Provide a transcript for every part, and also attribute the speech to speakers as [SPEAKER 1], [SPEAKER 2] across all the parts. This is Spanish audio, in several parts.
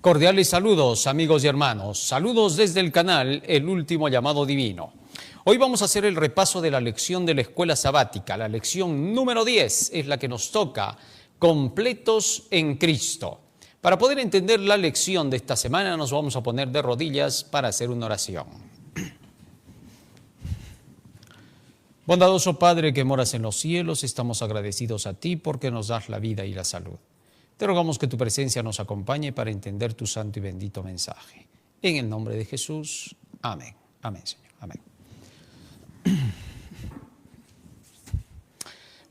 [SPEAKER 1] Cordiales saludos, amigos y hermanos. Saludos desde el canal El Último Llamado Divino. Hoy vamos a hacer el repaso de la lección de la escuela sabática. La lección número 10 es la que nos toca, completos en Cristo. Para poder entender la lección de esta semana nos vamos a poner de rodillas para hacer una oración. Bondadoso Padre que moras en los cielos, estamos agradecidos a ti porque nos das la vida y la salud. Te rogamos que tu presencia nos acompañe para entender tu santo y bendito mensaje. En el nombre de Jesús, amén. Amén, Señor. Amén.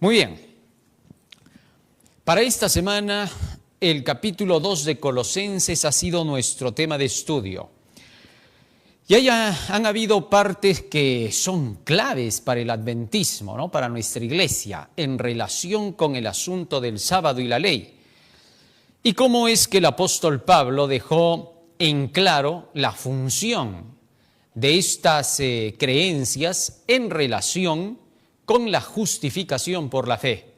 [SPEAKER 1] Muy bien. Para esta semana, el capítulo 2 de Colosenses ha sido nuestro tema de estudio. Y han habido partes que son claves para el adventismo, ¿no? Para nuestra iglesia, en relación con el asunto del sábado y la ley. Y cómo es que el apóstol Pablo dejó en claro la función de estas creencias en relación con la justificación por la fe.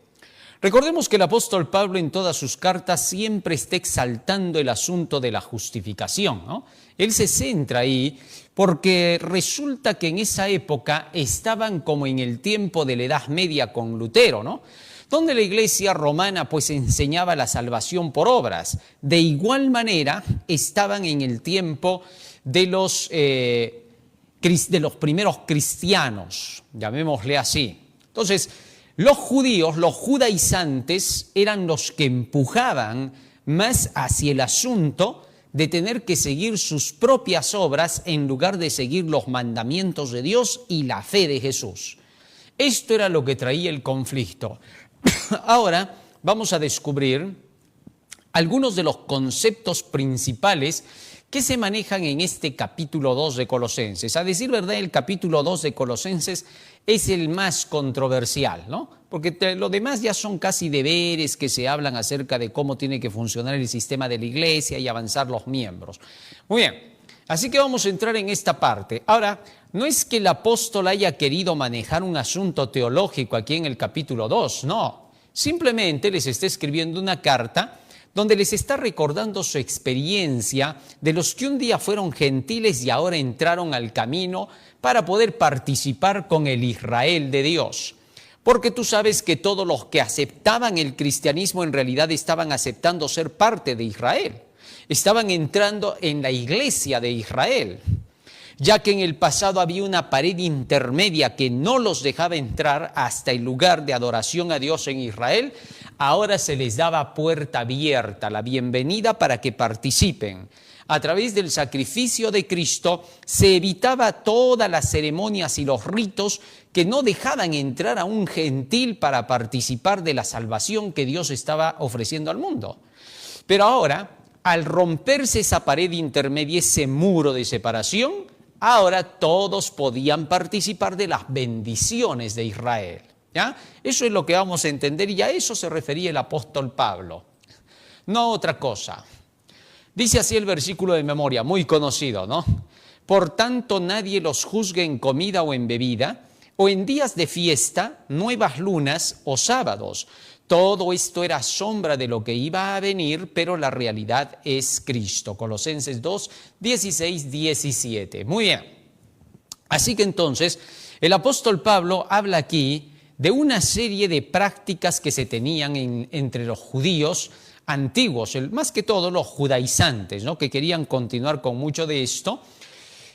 [SPEAKER 1] Recordemos que el apóstol Pablo en todas sus cartas siempre está exaltando el asunto de la justificación, ¿no? Él se centra ahí porque resulta que en esa época estaban como en el tiempo de la Edad Media con Lutero, ¿no? Donde la iglesia romana pues enseñaba la salvación por obras. De igual manera estaban en el tiempo de los primeros cristianos, llamémosle así. Entonces, los judíos, los judaizantes, eran los que empujaban más hacia el asunto de tener que seguir sus propias obras en lugar de seguir los mandamientos de Dios y la fe de Jesús. Esto era lo que traía el conflicto. Ahora vamos a descubrir algunos de los conceptos principales que se manejan en este capítulo 2 de Colosenses. A decir verdad, el capítulo 2 de Colosenses es el más controversial, ¿no? Porque lo demás ya son casi deberes que se hablan acerca de cómo tiene que funcionar el sistema de la iglesia y avanzar los miembros. Muy bien, así que vamos a entrar en esta parte. Ahora, no es que el apóstol haya querido manejar un asunto teológico aquí en el capítulo 2, no. Simplemente les está escribiendo una carta donde les está recordando su experiencia de los que un día fueron gentiles y ahora entraron al camino para poder participar con el Israel de Dios. Porque tú sabes que todos los que aceptaban el cristianismo en realidad estaban aceptando ser parte de Israel. Estaban entrando en la iglesia de Israel, ya que en el pasado había una pared intermedia que no los dejaba entrar hasta el lugar de adoración a Dios en Israel. Ahora se les daba puerta abierta, la bienvenida para que participen. A través del sacrificio de Cristo se evitaba todas las ceremonias y los ritos que no dejaban entrar a un gentil para participar de la salvación que Dios estaba ofreciendo al mundo. Pero ahora, al romperse esa pared intermedia, ese muro de separación, ahora todos podían participar de las bendiciones de Israel. ¿Ya? Eso es lo que vamos a entender y a eso se refería el apóstol Pablo. No otra cosa. Dice así el versículo de memoria, muy conocido, ¿no? Por tanto, nadie los juzgue en comida o en bebida, o en días de fiesta, nuevas lunas o sábados. Todo esto era sombra de lo que iba a venir, pero la realidad es Cristo. Colosenses 2, 16, 17. Muy bien. Así que entonces, el apóstol Pablo habla aquí de una serie de prácticas que se tenían entre los judíos antiguos, más que todo los judaizantes, ¿no? Que querían continuar con mucho de esto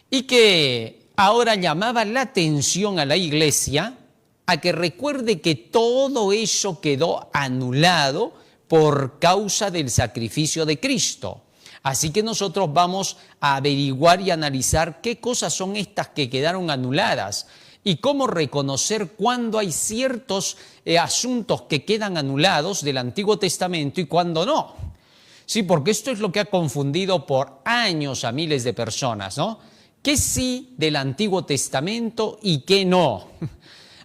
[SPEAKER 1] y que ahora llamaba la atención a la iglesia a que recuerde que todo eso quedó anulado por causa del sacrificio de Cristo. Así que nosotros vamos a averiguar y analizar qué cosas son estas que quedaron anuladas y cómo reconocer cuándo hay ciertos asuntos que quedan anulados del Antiguo Testamento y cuándo no. Sí, porque esto es lo que ha confundido por años a miles de personas, ¿no? ¿Qué sí del Antiguo Testamento y qué no?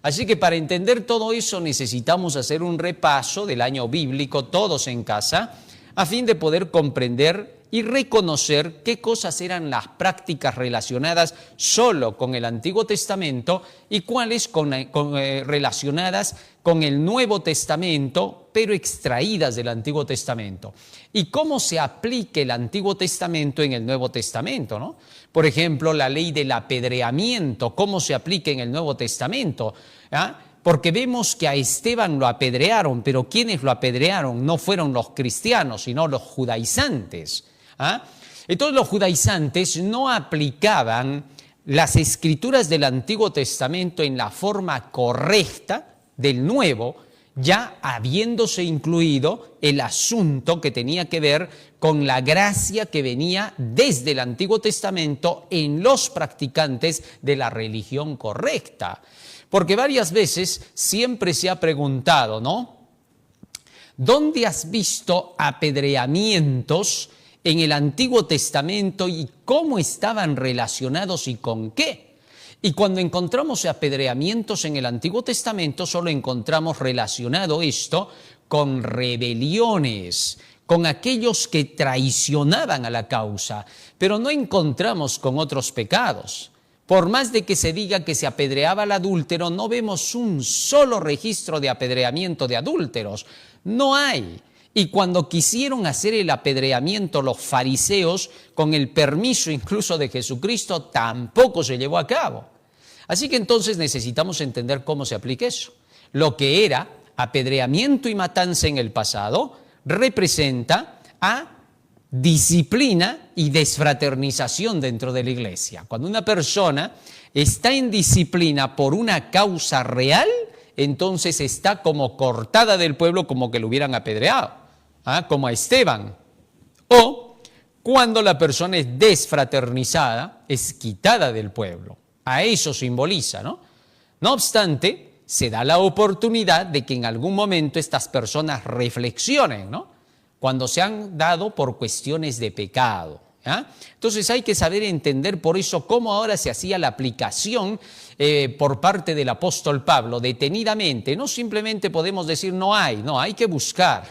[SPEAKER 1] Así que para entender todo eso necesitamos hacer un repaso del año bíblico, todos en casa, a fin de poder comprender y reconocer qué cosas eran las prácticas relacionadas solo con el Antiguo Testamento y cuáles relacionadas con el Nuevo Testamento, pero extraídas del Antiguo Testamento. Y cómo se aplica el Antiguo Testamento en el Nuevo Testamento, ¿no? Por ejemplo, la ley del apedreamiento, cómo se aplica en el Nuevo Testamento, ¿ah? Porque vemos que a Esteban lo apedrearon, pero ¿quiénes lo apedrearon? No fueron los cristianos, sino los judaizantes. ¿Ah? Entonces los judaizantes no aplicaban las escrituras del Antiguo Testamento en la forma correcta del Nuevo, ya habiéndose incluido el asunto que tenía que ver con la gracia que venía desde el Antiguo Testamento en los practicantes de la religión correcta. Porque varias veces siempre se ha preguntado, ¿no? ¿Dónde has visto apedreamientos en el Antiguo Testamento y cómo estaban relacionados y con qué? Y cuando encontramos apedreamientos en el Antiguo Testamento, solo encontramos relacionado esto con rebeliones, con aquellos que traicionaban a la causa, pero no encontramos con otros pecados. Por más de que se diga que se apedreaba al adúltero, no vemos un solo registro de apedreamiento de adúlteros. No hay. Y cuando quisieron hacer el apedreamiento los fariseos, con el permiso incluso de Jesucristo, tampoco se llevó a cabo. Así que entonces necesitamos entender cómo se aplica eso. Lo que era apedreamiento y matanza en el pasado representa a disciplina y desfraternización dentro de la iglesia. Cuando una persona está en disciplina por una causa real, entonces está como cortada del pueblo, como que lo hubieran apedreado. Como a Esteban. O cuando la persona es desfraternizada, es quitada del pueblo. A eso simboliza, ¿no? No obstante, se da la oportunidad de que en algún momento estas personas reflexionen, ¿no? Cuando se han dado por cuestiones de pecado. Entonces hay que saber entender por eso cómo ahora se hacía la aplicación por parte del apóstol Pablo detenidamente. No simplemente podemos decir no, hay que buscar.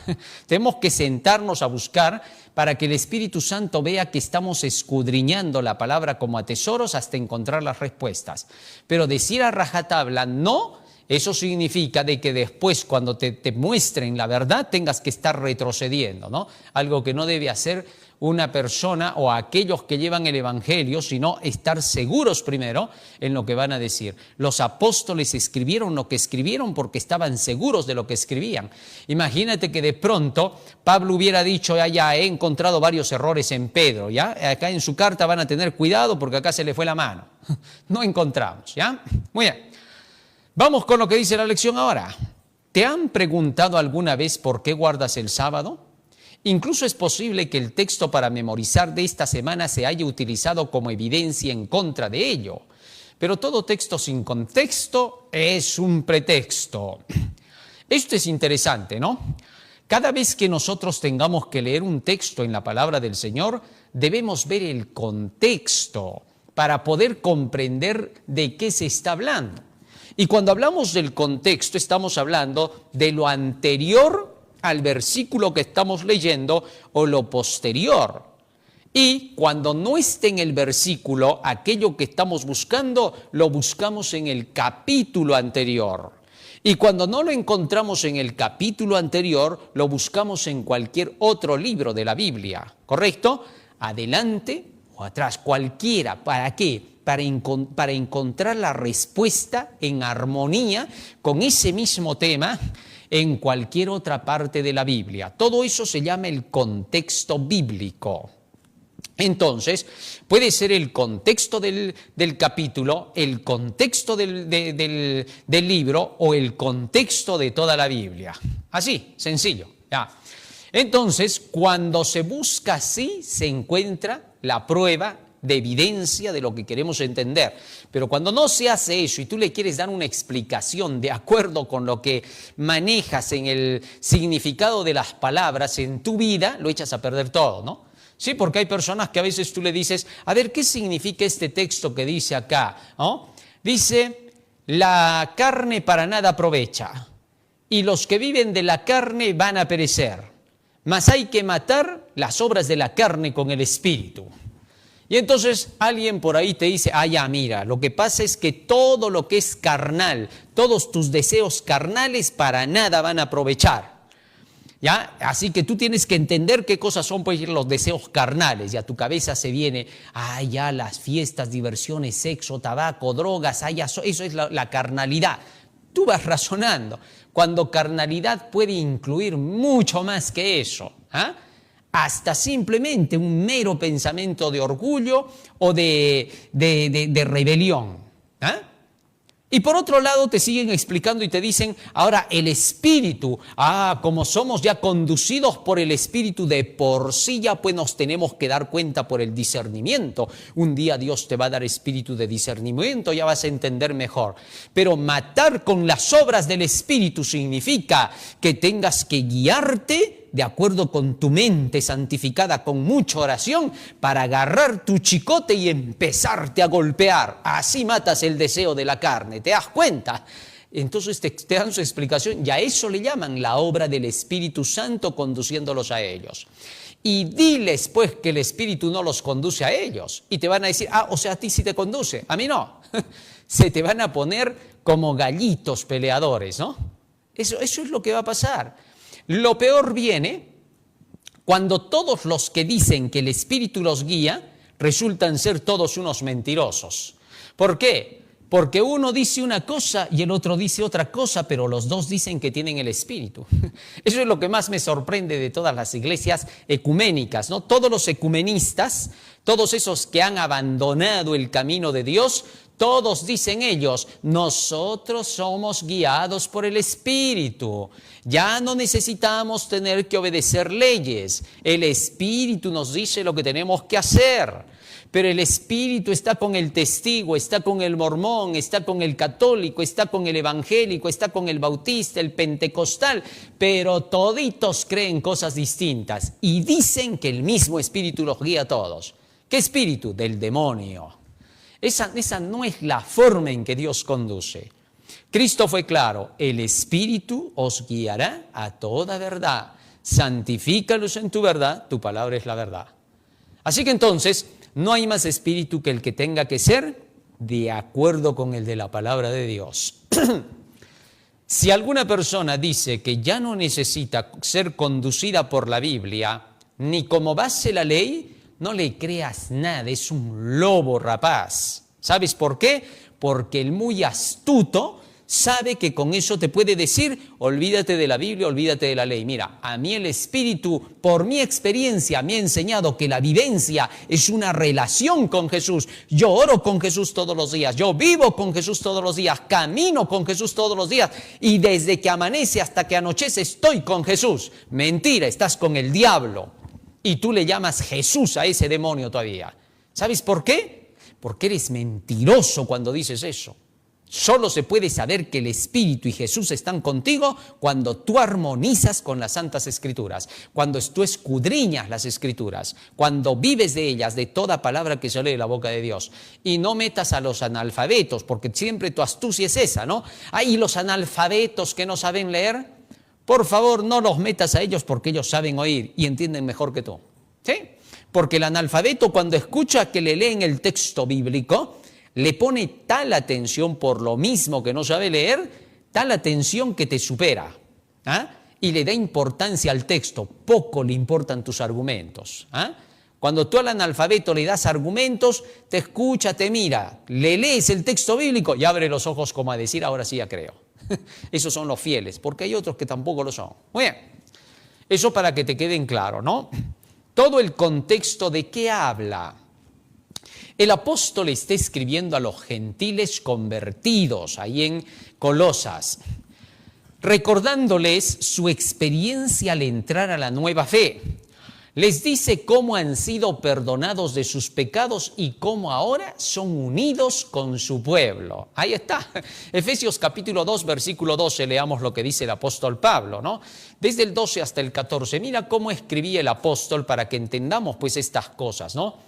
[SPEAKER 1] Tenemos que sentarnos a buscar para que el Espíritu Santo vea que estamos escudriñando la palabra como a tesoros hasta encontrar las respuestas. Pero decir a rajatabla no, eso significa de que después cuando te muestren la verdad tengas que estar retrocediendo, ¿no? Algo que no debe hacer una persona o aquellos que llevan el Evangelio, sino estar seguros primero en lo que van a decir. Los apóstoles escribieron lo que escribieron porque estaban seguros de lo que escribían. Imagínate que de pronto Pablo hubiera dicho, ya he encontrado varios errores en Pedro, ¿ya? Acá en su carta van a tener cuidado porque acá se le fue la mano. No encontramos, ¿ya? Muy bien. Vamos con lo que dice la lección ahora. ¿Te han preguntado alguna vez por qué guardas el sábado? Incluso es posible que el texto para memorizar de esta semana se haya utilizado como evidencia en contra de ello. Pero todo texto sin contexto es un pretexto. Esto es interesante, ¿no? Cada vez que nosotros tengamos que leer un texto en la palabra del Señor, debemos ver el contexto para poder comprender de qué se está hablando. Y cuando hablamos del contexto, estamos hablando de lo anterior al versículo que estamos leyendo o lo posterior. Y cuando no esté en el versículo, aquello que estamos buscando, lo buscamos en el capítulo anterior. Y cuando no lo encontramos en el capítulo anterior, lo buscamos en cualquier otro libro de la Biblia, ¿correcto? Adelante o atrás, cualquiera. ¿Para qué? Para encontrar la respuesta en armonía con ese mismo tema en cualquier otra parte de la Biblia. Todo eso se llama el contexto bíblico. Entonces, puede ser el contexto del capítulo, el contexto del libro o el contexto de toda la Biblia. Así, sencillo. ¿Ya? Entonces, cuando se busca así, se encuentra la prueba de evidencia de lo que queremos entender. Pero cuando no se hace eso y tú le quieres dar una explicación de acuerdo con lo que manejas en el significado de las palabras en tu vida, lo echas a perder todo, ¿no? Sí, porque hay personas que a veces tú le dices, a ver, ¿qué significa este texto que dice acá? ¿No? Dice, la carne para nada aprovecha y los que viven de la carne van a perecer. mas hay que matar las obras de la carne con el espíritu. Y entonces alguien por ahí te dice, ya mira, lo que pasa es que todo lo que es carnal, todos tus deseos carnales para nada van a aprovechar. ¿Ya? Así que tú tienes que entender qué cosas son pues, los deseos carnales. Y a tu cabeza se viene, ya las fiestas, diversiones, sexo, tabaco, drogas, eso es la carnalidad. Tú vas razonando, cuando carnalidad puede incluir mucho más que eso. Hasta simplemente un mero pensamiento de orgullo o de rebelión. Y por otro lado te siguen explicando y te dicen, ahora el espíritu, como somos ya conducidos por el espíritu de por sí, ya pues nos tenemos que dar cuenta por el discernimiento. Un día Dios te va a dar espíritu de discernimiento, ya vas a entender mejor. Pero matar con las obras del espíritu significa que tengas que guiarte de acuerdo con tu mente santificada, con mucha oración, para agarrar tu chicote y empezarte a golpear. Así matas el deseo de la carne, ¿te das cuenta? Entonces te dan su explicación, y a eso le llaman la obra del Espíritu Santo conduciéndolos a ellos. Y diles pues que el Espíritu no los conduce a ellos. Y te van a decir, o sea, a ti sí te conduce, a mí no. Se te van a poner como gallitos peleadores, ¿no? Eso es lo que va a pasar. Lo peor viene cuando todos los que dicen que el Espíritu los guía resultan ser todos unos mentirosos. ¿Por qué? Porque uno dice una cosa y el otro dice otra cosa, pero los dos dicen que tienen el Espíritu. Eso es lo que más me sorprende de todas las iglesias ecuménicas, ¿no? Todos los ecumenistas, todos esos que han abandonado el camino de Dios, todos dicen ellos, nosotros somos guiados por el Espíritu. Ya no necesitamos tener que obedecer leyes. El Espíritu nos dice lo que tenemos que hacer. Pero el Espíritu está con el testigo, está con el mormón, está con el católico, está con el evangélico, está con el bautista, el pentecostal. Pero toditos creen cosas distintas y dicen que el mismo Espíritu los guía a todos. ¿Qué espíritu? Del demonio. Esa no es la forma en que Dios conduce. Cristo fue claro, el Espíritu os guiará a toda verdad. Santifícalos en tu verdad, tu palabra es la verdad. Así que entonces, no hay más espíritu que el que tenga que ser de acuerdo con el de la palabra de Dios. Si alguna persona dice que ya no necesita ser conducida por la Biblia, ni como base la ley, no le creas nada, es un lobo rapaz. ¿Sabes por qué? Porque el muy astuto sabe que con eso te puede decir, olvídate de la Biblia, olvídate de la ley. Mira, a mí el Espíritu, por mi experiencia, me ha enseñado que la vivencia es una relación con Jesús. Yo oro con Jesús todos los días, yo vivo con Jesús todos los días, camino con Jesús todos los días y desde que amanece hasta que anochece estoy con Jesús. Mentira, estás con el diablo y tú le llamas Jesús a ese demonio todavía. ¿Sabes por qué? Porque eres mentiroso cuando dices eso. Solo se puede saber que el Espíritu y Jesús están contigo cuando tú armonizas con las Santas Escrituras, cuando tú escudriñas las Escrituras, cuando vives de ellas, de toda palabra que sale de la boca de Dios. Y no metas a los analfabetos, porque siempre tu astucia es esa, ¿no? ¿Y los analfabetos que no saben leer? Por favor, no los metas a ellos porque ellos saben oír y entienden mejor que tú. ¿Sí? Porque el analfabeto cuando escucha que le leen el texto bíblico, le pone tal atención por lo mismo que no sabe leer, tal atención que te supera, y le da importancia al texto, poco le importan tus argumentos. Cuando tú al analfabeto le das argumentos, te escucha, te mira, le lees el texto bíblico y abre los ojos como a decir, ahora sí ya creo. Esos son los fieles, porque hay otros que tampoco lo son. Muy bien, eso para que te queden claro, ¿no? Todo el contexto de qué habla. El apóstol está escribiendo a los gentiles convertidos, ahí en Colosas, recordándoles su experiencia al entrar a la nueva fe. Les dice cómo han sido perdonados de sus pecados y cómo ahora son unidos con su pueblo. Ahí está. Efesios capítulo 2, versículo 12, leamos lo que dice el apóstol Pablo, ¿no? Desde el 12 hasta el 14. Mira cómo escribía el apóstol para que entendamos pues estas cosas, ¿no?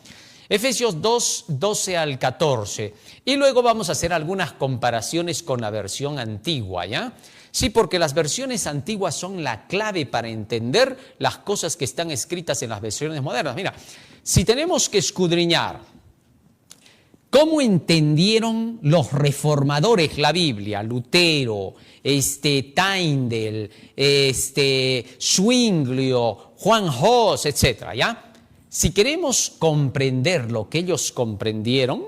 [SPEAKER 1] Efesios 2, 12 al 14. Y luego vamos a hacer algunas comparaciones con la versión antigua, ¿ya? Sí, porque las versiones antiguas son la clave para entender las cosas que están escritas en las versiones modernas. Mira, si tenemos que escudriñar cómo entendieron los reformadores la Biblia, Lutero, Tyndale, Zwinglio, Juan Hus, etc., ¿ya? Si queremos comprender lo que ellos comprendieron,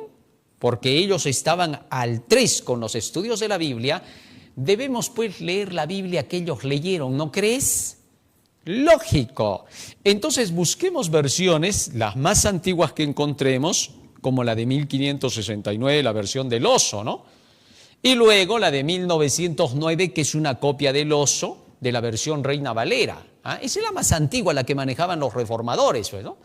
[SPEAKER 1] porque ellos estaban al tres con los estudios de la Biblia, debemos pues leer la Biblia que ellos leyeron, ¿no crees? Lógico. Entonces busquemos versiones, las más antiguas que encontremos, como la de 1569, la versión del Oso, ¿no? Y luego la de 1909, que es una copia del Oso, de la versión Reina Valera. ¿Ah? Esa es la más antigua, la que manejaban los reformadores, ¿no?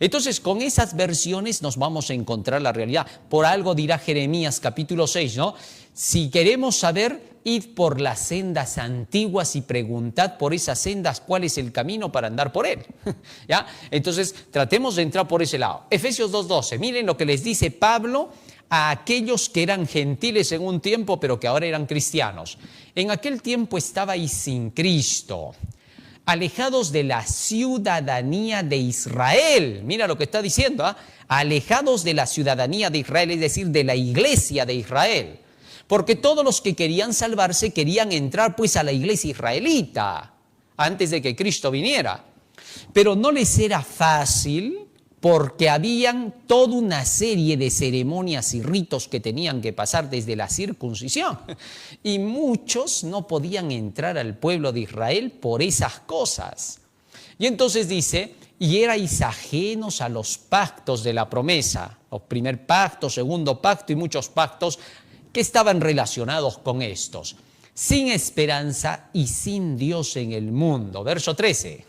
[SPEAKER 1] Entonces, con esas versiones nos vamos a encontrar la realidad. Por algo dirá Jeremías capítulo 6, ¿no? Si queremos saber, id por las sendas antiguas y preguntad por esas sendas cuál es el camino para andar por él. ¿Ya? Entonces, tratemos de entrar por ese lado. Efesios 2:12, miren lo que les dice Pablo a aquellos que eran gentiles en un tiempo, pero que ahora eran cristianos. En aquel tiempo estabais sin Cristo, alejados de la ciudadanía de Israel. Mira lo que está diciendo, ¿eh? Alejados de la ciudadanía de Israel, es decir, de la iglesia de Israel. Porque todos los que querían salvarse querían entrar pues a la iglesia israelita antes de que Cristo viniera. Pero no les era fácil porque habían toda una serie de ceremonias y ritos que tenían que pasar desde la circuncisión. Y muchos no podían entrar al pueblo de Israel por esas cosas. Y entonces dice, y erais ajenos a los pactos de la promesa, los primer pacto, segundo pacto y muchos pactos que estaban relacionados con estos, sin esperanza y sin Dios en el mundo. Verso 13.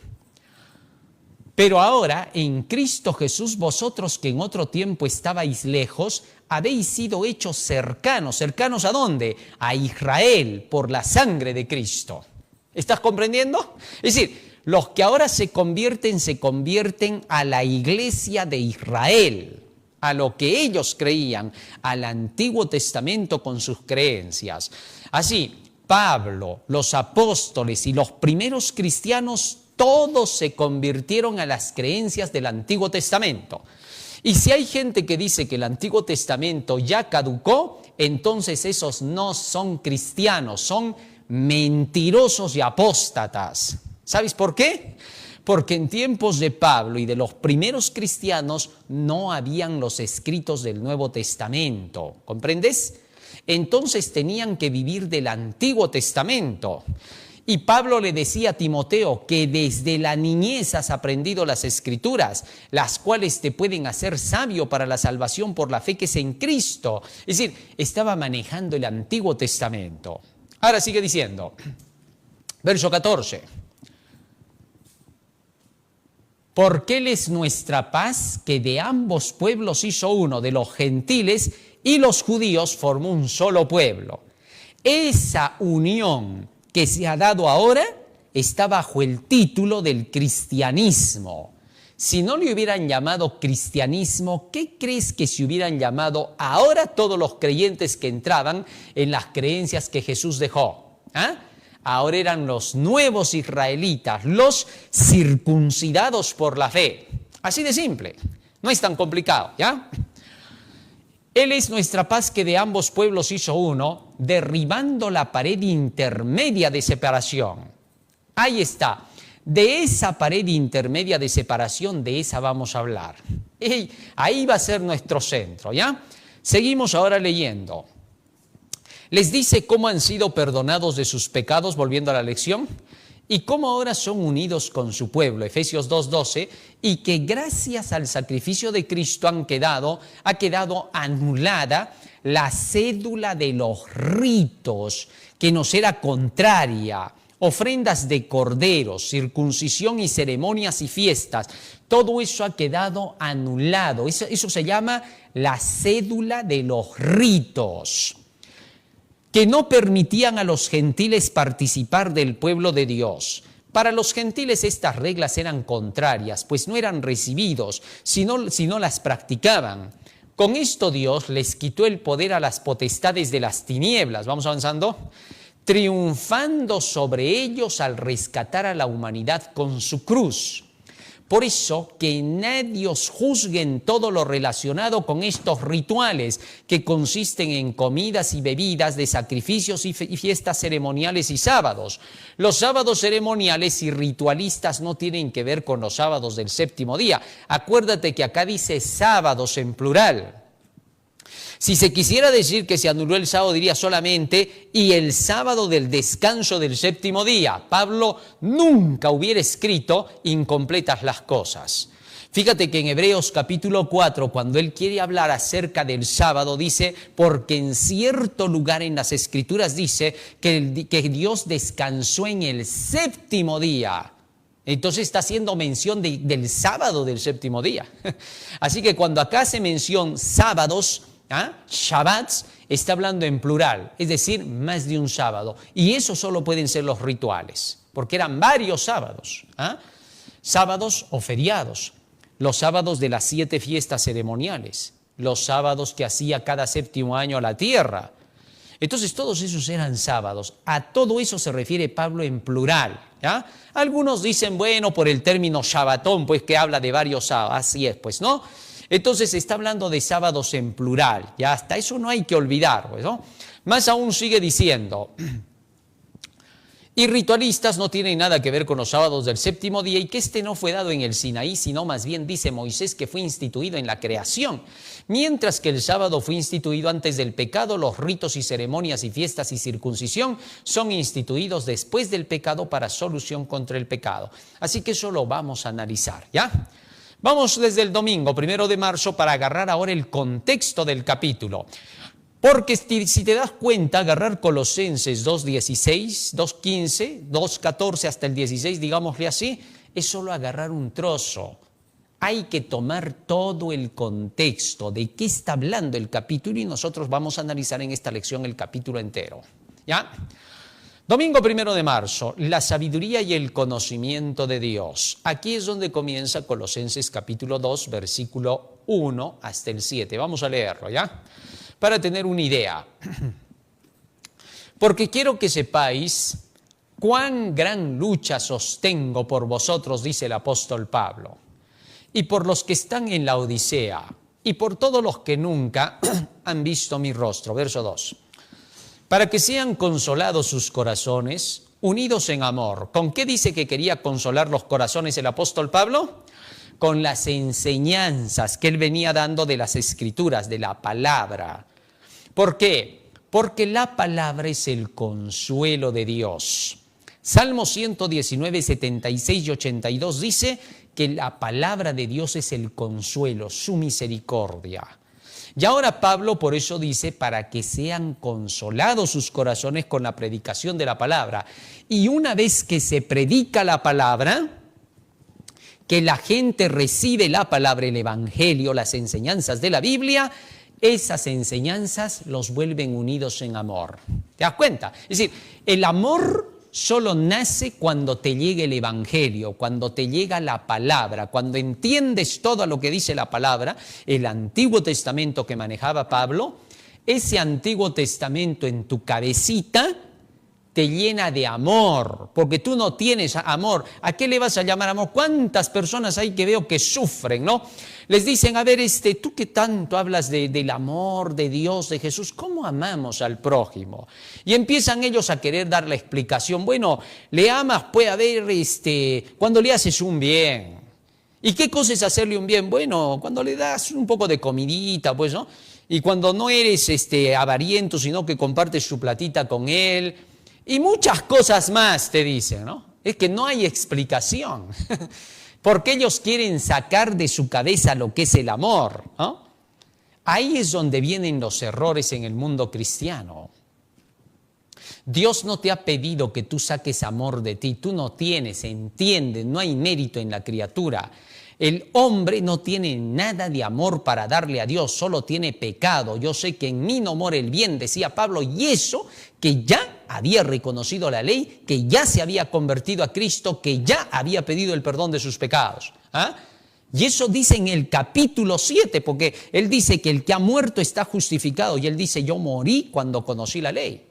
[SPEAKER 1] Pero ahora, en Cristo Jesús, vosotros que en otro tiempo estabais lejos, habéis sido hechos cercanos. ¿Cercanos a dónde? A Israel, por la sangre de Cristo. ¿Estás comprendiendo? Es decir, los que ahora se convierten a la iglesia de Israel, a lo que ellos creían, al Antiguo Testamento con sus creencias. Así, Pablo, los apóstoles y los primeros cristianos, todos se convirtieron a las creencias del Antiguo Testamento. Y si hay gente que dice que el Antiguo Testamento ya caducó, entonces esos no son cristianos, son mentirosos y apóstatas. ¿Sabes por qué? Porque en tiempos de Pablo y de los primeros cristianos no habían los escritos del Nuevo Testamento. ¿Comprendes? Entonces tenían que vivir del Antiguo Testamento. Y Pablo le decía a Timoteo que desde la niñez has aprendido las Escrituras, las cuales te pueden hacer sabio para la salvación por la fe que es en Cristo. Es decir, estaba manejando el Antiguo Testamento. Ahora sigue diciendo, verso 14. Porque Él es nuestra paz, que de ambos pueblos hizo uno, de los gentiles y los judíos formó un solo pueblo. Esa unión que se ha dado ahora está bajo el título del cristianismo. Si no le hubieran llamado cristianismo, ¿qué crees que se hubieran llamado ahora todos los creyentes que entraban en las creencias que Jesús dejó? ¿Ah? Ahora eran los nuevos israelitas, los circuncidados por la fe. Así de simple, no es tan complicado, ¿ya? Él es nuestra paz, que de ambos pueblos hizo uno, derribando la pared intermedia de separación. Ahí está. De esa pared intermedia de separación, de esa vamos a hablar. Ahí va a ser nuestro centro, ¿ya? Seguimos ahora leyendo. Les dice cómo han sido perdonados de sus pecados, volviendo a la lección, y cómo ahora son unidos con su pueblo, Efesios 2:12, y que gracias al sacrificio de Cristo ha quedado anulada la cédula de los ritos que nos era contraria, ofrendas de corderos, circuncisión y ceremonias y fiestas. Todo eso ha quedado anulado. Eso se llama la cédula de los ritos, que no permitían a los gentiles participar del pueblo de Dios. Para los gentiles estas reglas eran contrarias, pues no eran recibidos, si no las practicaban. Con esto Dios les quitó el poder a las potestades de las tinieblas. Vamos avanzando. triunfando sobre ellos al rescatar a la humanidad con su cruz. Por eso, que nadie os juzgue en todo lo relacionado con estos rituales que consisten en comidas y bebidas de sacrificios y fiestas ceremoniales y sábados. Los sábados ceremoniales y ritualistas no tienen que ver con los sábados del séptimo día. Acuérdate que acá dice sábados en plural. Si se quisiera decir que se anuló el sábado, diría solamente y el sábado del descanso del séptimo día. Pablo nunca hubiera escrito incompletas las cosas. Fíjate que en Hebreos capítulo 4, cuando él quiere hablar acerca del sábado, dice, porque en cierto lugar en las Escrituras dice que Dios descansó en el séptimo día. Entonces está haciendo mención del sábado del séptimo día. Así que cuando acá hace mención sábados, Shabbats, está hablando en plural, es decir, más de un sábado. Y eso solo pueden ser los rituales, porque eran varios sábados, sábados o feriados, los sábados de las 7 fiestas ceremoniales, los sábados que hacía cada séptimo año la tierra. Entonces todos esos eran sábados. A todo eso se refiere Pablo en plural. Algunos dicen, bueno, por el término Shabbatón, pues que habla de varios sábados, así es, pues, ¿no? Entonces está hablando de sábados en plural, ya hasta eso no hay que olvidar, pues, ¿no? Más aún sigue diciendo, y ritualistas no tienen nada que ver con los sábados del séptimo día y que este no fue dado en el Sinaí, sino más bien dice Moisés que fue instituido en la creación. Mientras que el sábado fue instituido antes del pecado, los ritos y ceremonias y fiestas y circuncisión son instituidos después del pecado para solución contra el pecado. Así que eso lo vamos a analizar, ¿ya? Vamos desde el domingo, 1 de marzo, para agarrar ahora el contexto del capítulo. Porque si te das cuenta, agarrar Colosenses 2.16, 2.15, 2.14 hasta el 16, digámosle así, es solo agarrar un trozo. Hay que tomar todo el contexto de qué está hablando el capítulo y nosotros vamos a analizar en esta lección el capítulo entero. ¿Ya? Domingo 1 de marzo, la sabiduría y el conocimiento de Dios. Aquí es donde comienza Colosenses capítulo 2, versículo 1 hasta el 7. Vamos a leerlo, ¿ya? Para tener una idea. Porque quiero que sepáis cuán gran lucha sostengo por vosotros, dice el apóstol Pablo, y por los que están en la Odisea, y por todos los que nunca han visto mi rostro. Verso 2. Para que sean consolados sus corazones, unidos en amor. ¿Con qué dice que quería consolar los corazones el apóstol Pablo? Con las enseñanzas que él venía dando de las Escrituras, de la palabra. ¿Por qué? Porque la palabra es el consuelo de Dios. Salmo 119, 76 y 82 dice que la palabra de Dios es el consuelo, su misericordia. Y ahora Pablo por eso dice, para que sean consolados sus corazones con la predicación de la palabra. Y una vez que se predica la palabra, que la gente recibe la palabra, el evangelio, las enseñanzas de la Biblia, esas enseñanzas los vuelven unidos en amor. ¿Te das cuenta? Es decir, el amor solo nace cuando te llega el evangelio, cuando te llega la palabra, cuando entiendes todo lo que dice la palabra, el Antiguo Testamento que manejaba Pablo, ese Antiguo Testamento en tu cabecita te llena de amor, porque tú no tienes amor. ¿A qué le vas a llamar amor? ¿Cuántas personas hay que veo que sufren, no? Les dicen, a ver, tú que tanto hablas del amor de Dios, de Jesús, ¿cómo amamos al prójimo? Y empiezan ellos a querer dar la explicación. Bueno, le amas, puede haber, cuando le haces un bien. ¿Y qué cosa es hacerle un bien? Bueno, cuando le das un poco de comidita, pues, ¿no? Y cuando no eres avariento, sino que compartes su platita con él. Y muchas cosas más te dicen, ¿no? Es que no hay explicación. Porque ellos quieren sacar de su cabeza lo que es el amor, ¿no? Ahí es donde vienen los errores en el mundo cristiano. Dios no te ha pedido que tú saques amor de ti. Tú no tienes, entiende, no hay mérito en la criatura. El hombre no tiene nada de amor para darle a Dios, solo tiene pecado. Yo sé que en mí no mora el bien, decía Pablo, y eso que ya había reconocido la ley, que ya se había convertido a Cristo, que ya había pedido el perdón de sus pecados. Y eso dice en el capítulo 7, porque él dice que el que ha muerto está justificado, y él dice, yo morí cuando conocí la ley.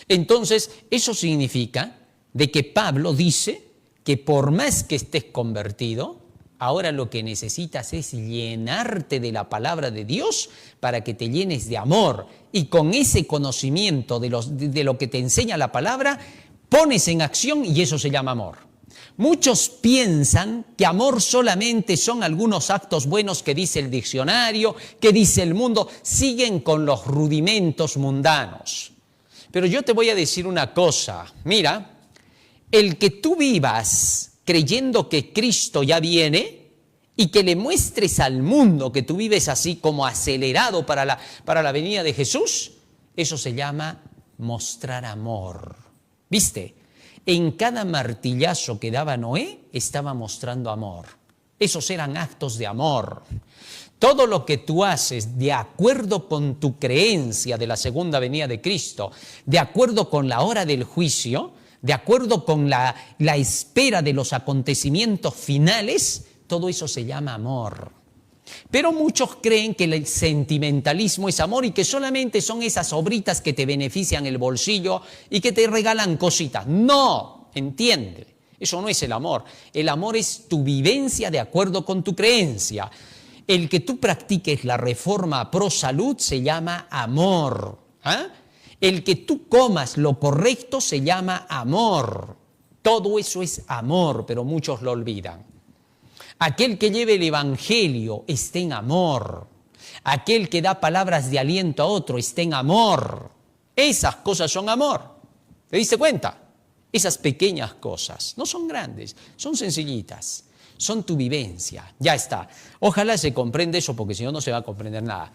[SPEAKER 1] Entonces, eso significa de que Pablo dice que por más que estés convertido, ahora lo que necesitas es llenarte de la palabra de Dios para que te llenes de amor. Y con ese conocimiento de lo que te enseña la palabra, pones en acción y eso se llama amor. Muchos piensan que amor solamente son algunos actos buenos que dice el diccionario, que dice el mundo. Siguen con los rudimentos mundanos. Pero yo te voy a decir una cosa. Mira, el que tú vivas creyendo que Cristo ya viene y que le muestres al mundo que tú vives así como acelerado para la venida de Jesús, eso se llama mostrar amor. ¿Viste? En cada martillazo que daba Noé estaba mostrando amor. Esos eran actos de amor. Todo lo que tú haces de acuerdo con tu creencia de la segunda venida de Cristo, de acuerdo con la hora del juicio, de acuerdo con la espera de los acontecimientos finales, todo eso se llama amor. Pero muchos creen que el sentimentalismo es amor y que solamente son esas obritas que te benefician el bolsillo y que te regalan cositas. No, entiende, eso no es el amor. El amor es tu vivencia de acuerdo con tu creencia. El que tú practiques la reforma pro salud se llama amor. El que tú comas lo correcto se llama amor. Todo eso es amor, pero muchos lo olvidan. Aquel que lleve el evangelio está en amor. Aquel que da palabras de aliento a otro está en amor. Esas cosas son amor. ¿Te diste cuenta? Esas pequeñas cosas no son grandes, son sencillitas. Son tu vivencia. Ya está. Ojalá se comprenda eso porque si no, no se va a comprender nada.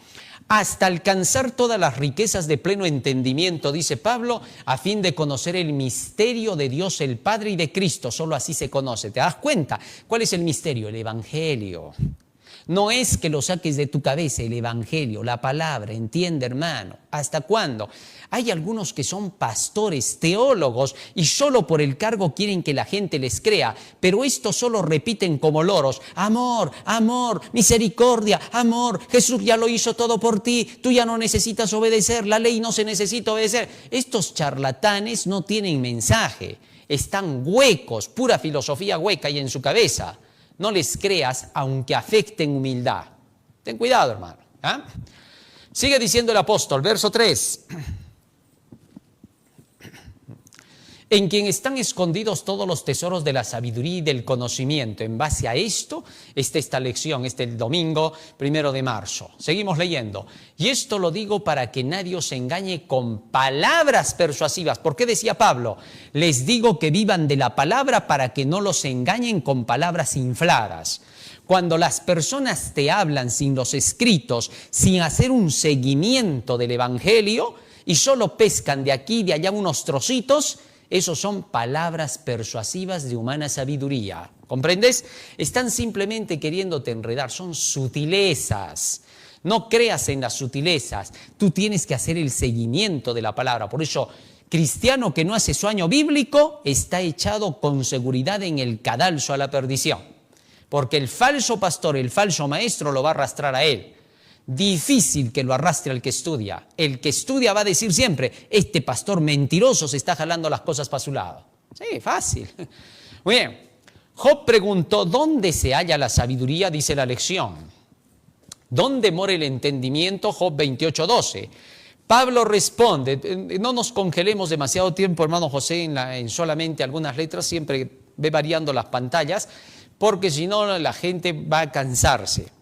[SPEAKER 1] Hasta alcanzar todas las riquezas de pleno entendimiento, dice Pablo, a fin de conocer el misterio de Dios el Padre y de Cristo. Solo así se conoce. ¿Te das cuenta? ¿Cuál es el misterio? El Evangelio. No es que lo saques de tu cabeza, el Evangelio, la palabra, entiende, hermano. ¿Hasta cuándo? Hay algunos que son pastores, teólogos, y solo por el cargo quieren que la gente les crea, pero estos solo repiten como loros: amor, amor, misericordia, amor, Jesús ya lo hizo todo por ti, tú ya no necesitas obedecer, la ley no se necesita obedecer. Estos charlatanes no tienen mensaje, están huecos, pura filosofía hueca hay en su cabeza. No les creas, aunque afecten humildad. Ten cuidado, hermano. Sigue diciendo el apóstol, verso 3. En quien están escondidos todos los tesoros de la sabiduría y del conocimiento. En base a esto está esta lección, el domingo 1 de marzo. Seguimos leyendo. Y esto lo digo para que nadie os engañe con palabras persuasivas. ¿Por qué decía Pablo? Les digo que vivan de la palabra para que no los engañen con palabras infladas. Cuando las personas te hablan sin los escritos, sin hacer un seguimiento del evangelio y solo pescan de aquí y de allá unos trocitos, esos son palabras persuasivas de humana sabiduría. ¿Comprendes? Están simplemente queriéndote enredar, son sutilezas. No creas en las sutilezas, tú tienes que hacer el seguimiento de la palabra. Por eso, cristiano que no hace su año bíblico está echado con seguridad en el cadalso a la perdición. Porque el falso pastor, el falso maestro lo va a arrastrar a él. Difícil que lo arrastre al que estudia. El que estudia va a decir siempre: este pastor mentiroso se está jalando las cosas para su lado. Sí, fácil. Muy bien. Job preguntó: ¿dónde se halla la sabiduría? Dice la lección. ¿Dónde mora el entendimiento? Job 28:12. Pablo responde, no nos congelemos demasiado tiempo, hermano José, en solamente algunas letras, siempre ve variando las pantallas, porque si no la gente va a cansarse.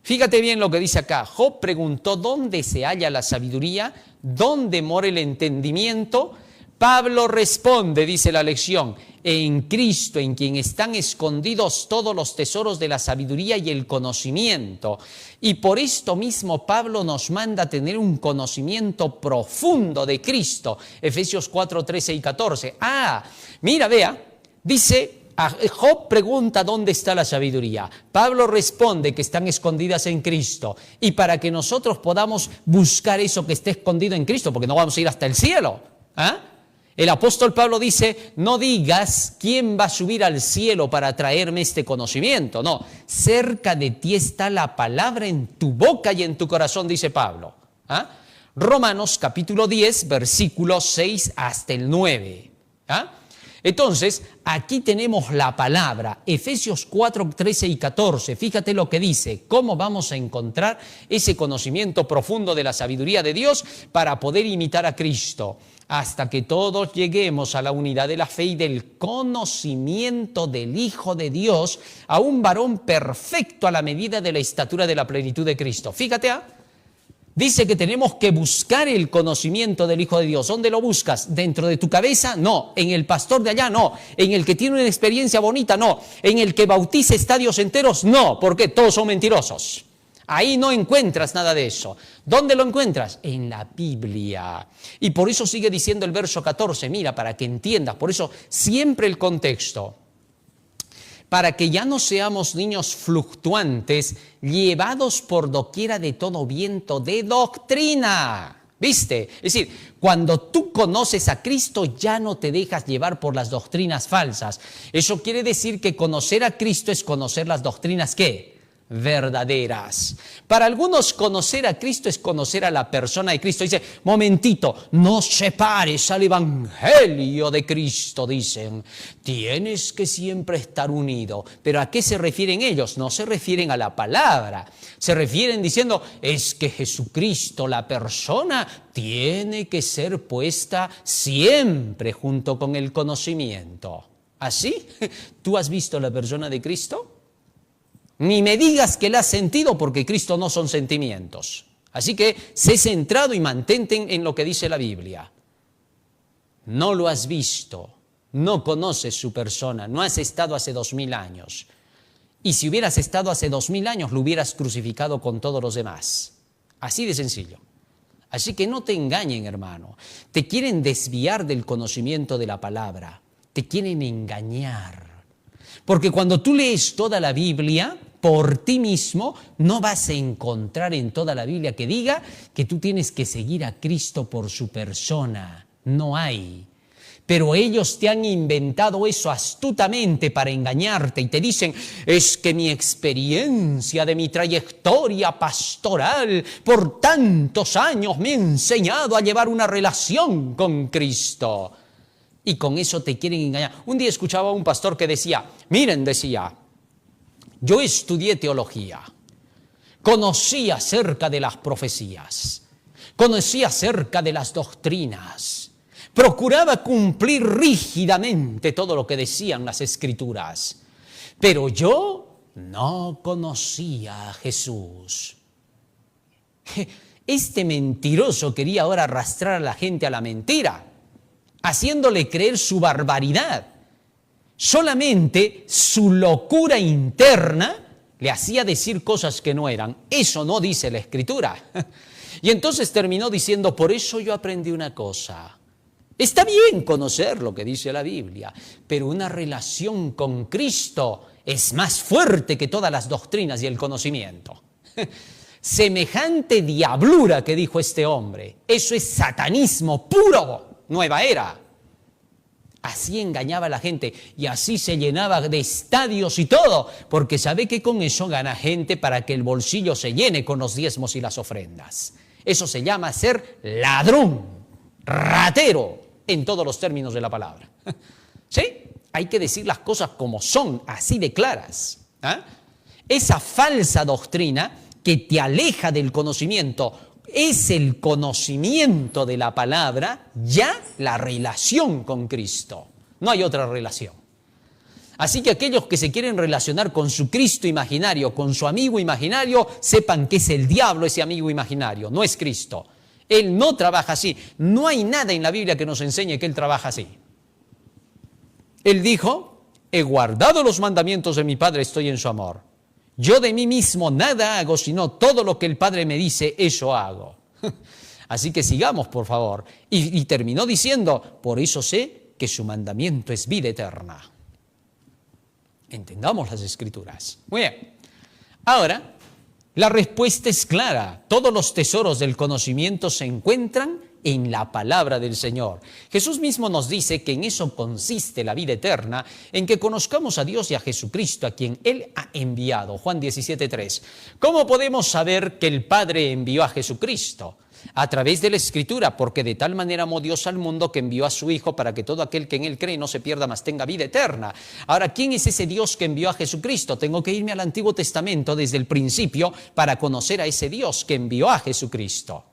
[SPEAKER 1] Fíjate bien lo que dice acá. Job preguntó: ¿dónde se halla la sabiduría? ¿Dónde mora el entendimiento? Pablo responde, dice la lección: en Cristo, en quien están escondidos todos los tesoros de la sabiduría y el conocimiento. Y por esto mismo Pablo nos manda a tener un conocimiento profundo de Cristo. Efesios 4, 13 y 14. Mira, vea, dice... Job pregunta: ¿dónde está la sabiduría? Pablo responde que están escondidas en Cristo. Y para que nosotros podamos buscar eso que esté escondido en Cristo, porque no vamos a ir hasta el cielo. El apóstol Pablo dice: no digas quién va a subir al cielo para traerme este conocimiento. No, cerca de ti está la palabra en tu boca y en tu corazón, dice Pablo. Romanos capítulo 10, versículos 6 hasta el 9. ¿Ah? Entonces, aquí tenemos la palabra, Efesios 4, 13 y 14. Fíjate lo que dice, cómo vamos a encontrar ese conocimiento profundo de la sabiduría de Dios para poder imitar a Cristo, hasta que todos lleguemos a la unidad de la fe y del conocimiento del Hijo de Dios, a un varón perfecto a la medida de la estatura de la plenitud de Cristo. Fíjate, dice que tenemos que buscar el conocimiento del Hijo de Dios. ¿Dónde lo buscas? ¿Dentro de tu cabeza? No. ¿En el pastor de allá? No. ¿En el que tiene una experiencia bonita? No. ¿En el que bautiza estadios enteros? No. Porque todos son mentirosos. Ahí no encuentras nada de eso. ¿Dónde lo encuentras? En la Biblia. Y por eso sigue diciendo el verso 14. Mira, para que entiendas. Por eso siempre el contexto. Para que ya no seamos niños fluctuantes, llevados por doquiera de todo viento de doctrina. ¿Viste? Es decir, cuando tú conoces a Cristo, ya no te dejas llevar por las doctrinas falsas. Eso quiere decir que conocer a Cristo es conocer las doctrinas, ¿qué? Verdaderas. Para algunos conocer a Cristo es conocer a la persona de Cristo. Dice, momentito, no separes al evangelio de Cristo, dicen. Tienes que siempre estar unido. ¿Pero a qué se refieren ellos? No se refieren a la palabra. Se refieren diciendo, es que Jesucristo, la persona, tiene que ser puesta siempre junto con el conocimiento. ¿Así? ¿Tú has visto la persona de Cristo? Ni me digas que la has sentido, porque Cristo no son sentimientos. Así que sé centrado y mantente en lo que dice la Biblia. No lo has visto, no conoces su persona, no has estado hace 2000 años. Y si hubieras estado hace 2000 años, lo hubieras crucificado con todos los demás. Así de sencillo. Así que no te engañen, hermano. Te quieren desviar del conocimiento de la palabra. Te quieren engañar. Porque cuando tú lees toda la Biblia, por ti mismo, no vas a encontrar en toda la Biblia que diga que tú tienes que seguir a Cristo por su persona. No hay. Pero ellos te han inventado eso astutamente para engañarte y te dicen, es que mi experiencia de mi trayectoria pastoral por tantos años me ha enseñado a llevar una relación con Cristo. Y con eso te quieren engañar. Un día escuchaba a un pastor que decía, miren, decía, yo estudié teología, conocí acerca de las profecías, conocí acerca de las doctrinas, procuraba cumplir rígidamente todo lo que decían las Escrituras, pero yo no conocía a Jesús. Este mentiroso quería ahora arrastrar a la gente a la mentira, haciéndole creer su barbaridad. Solamente su locura interna le hacía decir cosas que no eran. Eso no dice la Escritura. Y entonces terminó diciendo, por eso yo aprendí una cosa. Está bien conocer lo que dice la Biblia, pero una relación con Cristo es más fuerte que todas las doctrinas y el conocimiento. Semejante diablura que dijo este hombre, eso es satanismo puro, nueva era. Así engañaba a la gente y así se llenaba de estadios y todo, porque sabe que con eso gana gente para que el bolsillo se llene con los diezmos y las ofrendas. Eso se llama ser ladrón, ratero, en todos los términos de la palabra. ¿Sí? Hay que decir las cosas como son, así de claras. ¿Ah? Esa falsa doctrina que te aleja del conocimiento es el conocimiento de la palabra, ya la relación con Cristo. No hay otra relación. Así que aquellos que se quieren relacionar con su Cristo imaginario, con su amigo imaginario, sepan que es el diablo ese amigo imaginario, no es Cristo. Él no trabaja así. No hay nada en la Biblia que nos enseñe que Él trabaja así. Él dijo, he guardado los mandamientos de mi Padre, estoy en su amor. Yo de mí mismo nada hago, sino todo lo que el Padre me dice, eso hago. Así que sigamos, por favor. Y terminó diciendo, por eso sé que su mandamiento es vida eterna. Entendamos las Escrituras. Muy bien. Ahora, la respuesta es clara. Todos los tesoros del conocimiento se encuentran en la palabra del Señor. Jesús mismo nos dice que en eso consiste la vida eterna, en que conozcamos a Dios y a Jesucristo, a quien Él ha enviado. Juan 17:3. ¿Cómo podemos saber que el Padre envió a Jesucristo? A través de la Escritura, porque de tal manera amó Dios al mundo que envió a su Hijo para que todo aquel que en Él cree no se pierda, mas tenga vida eterna. Ahora, ¿quién es ese Dios que envió a Jesucristo? Tengo que irme al Antiguo Testamento desde el principio para conocer a ese Dios que envió a Jesucristo.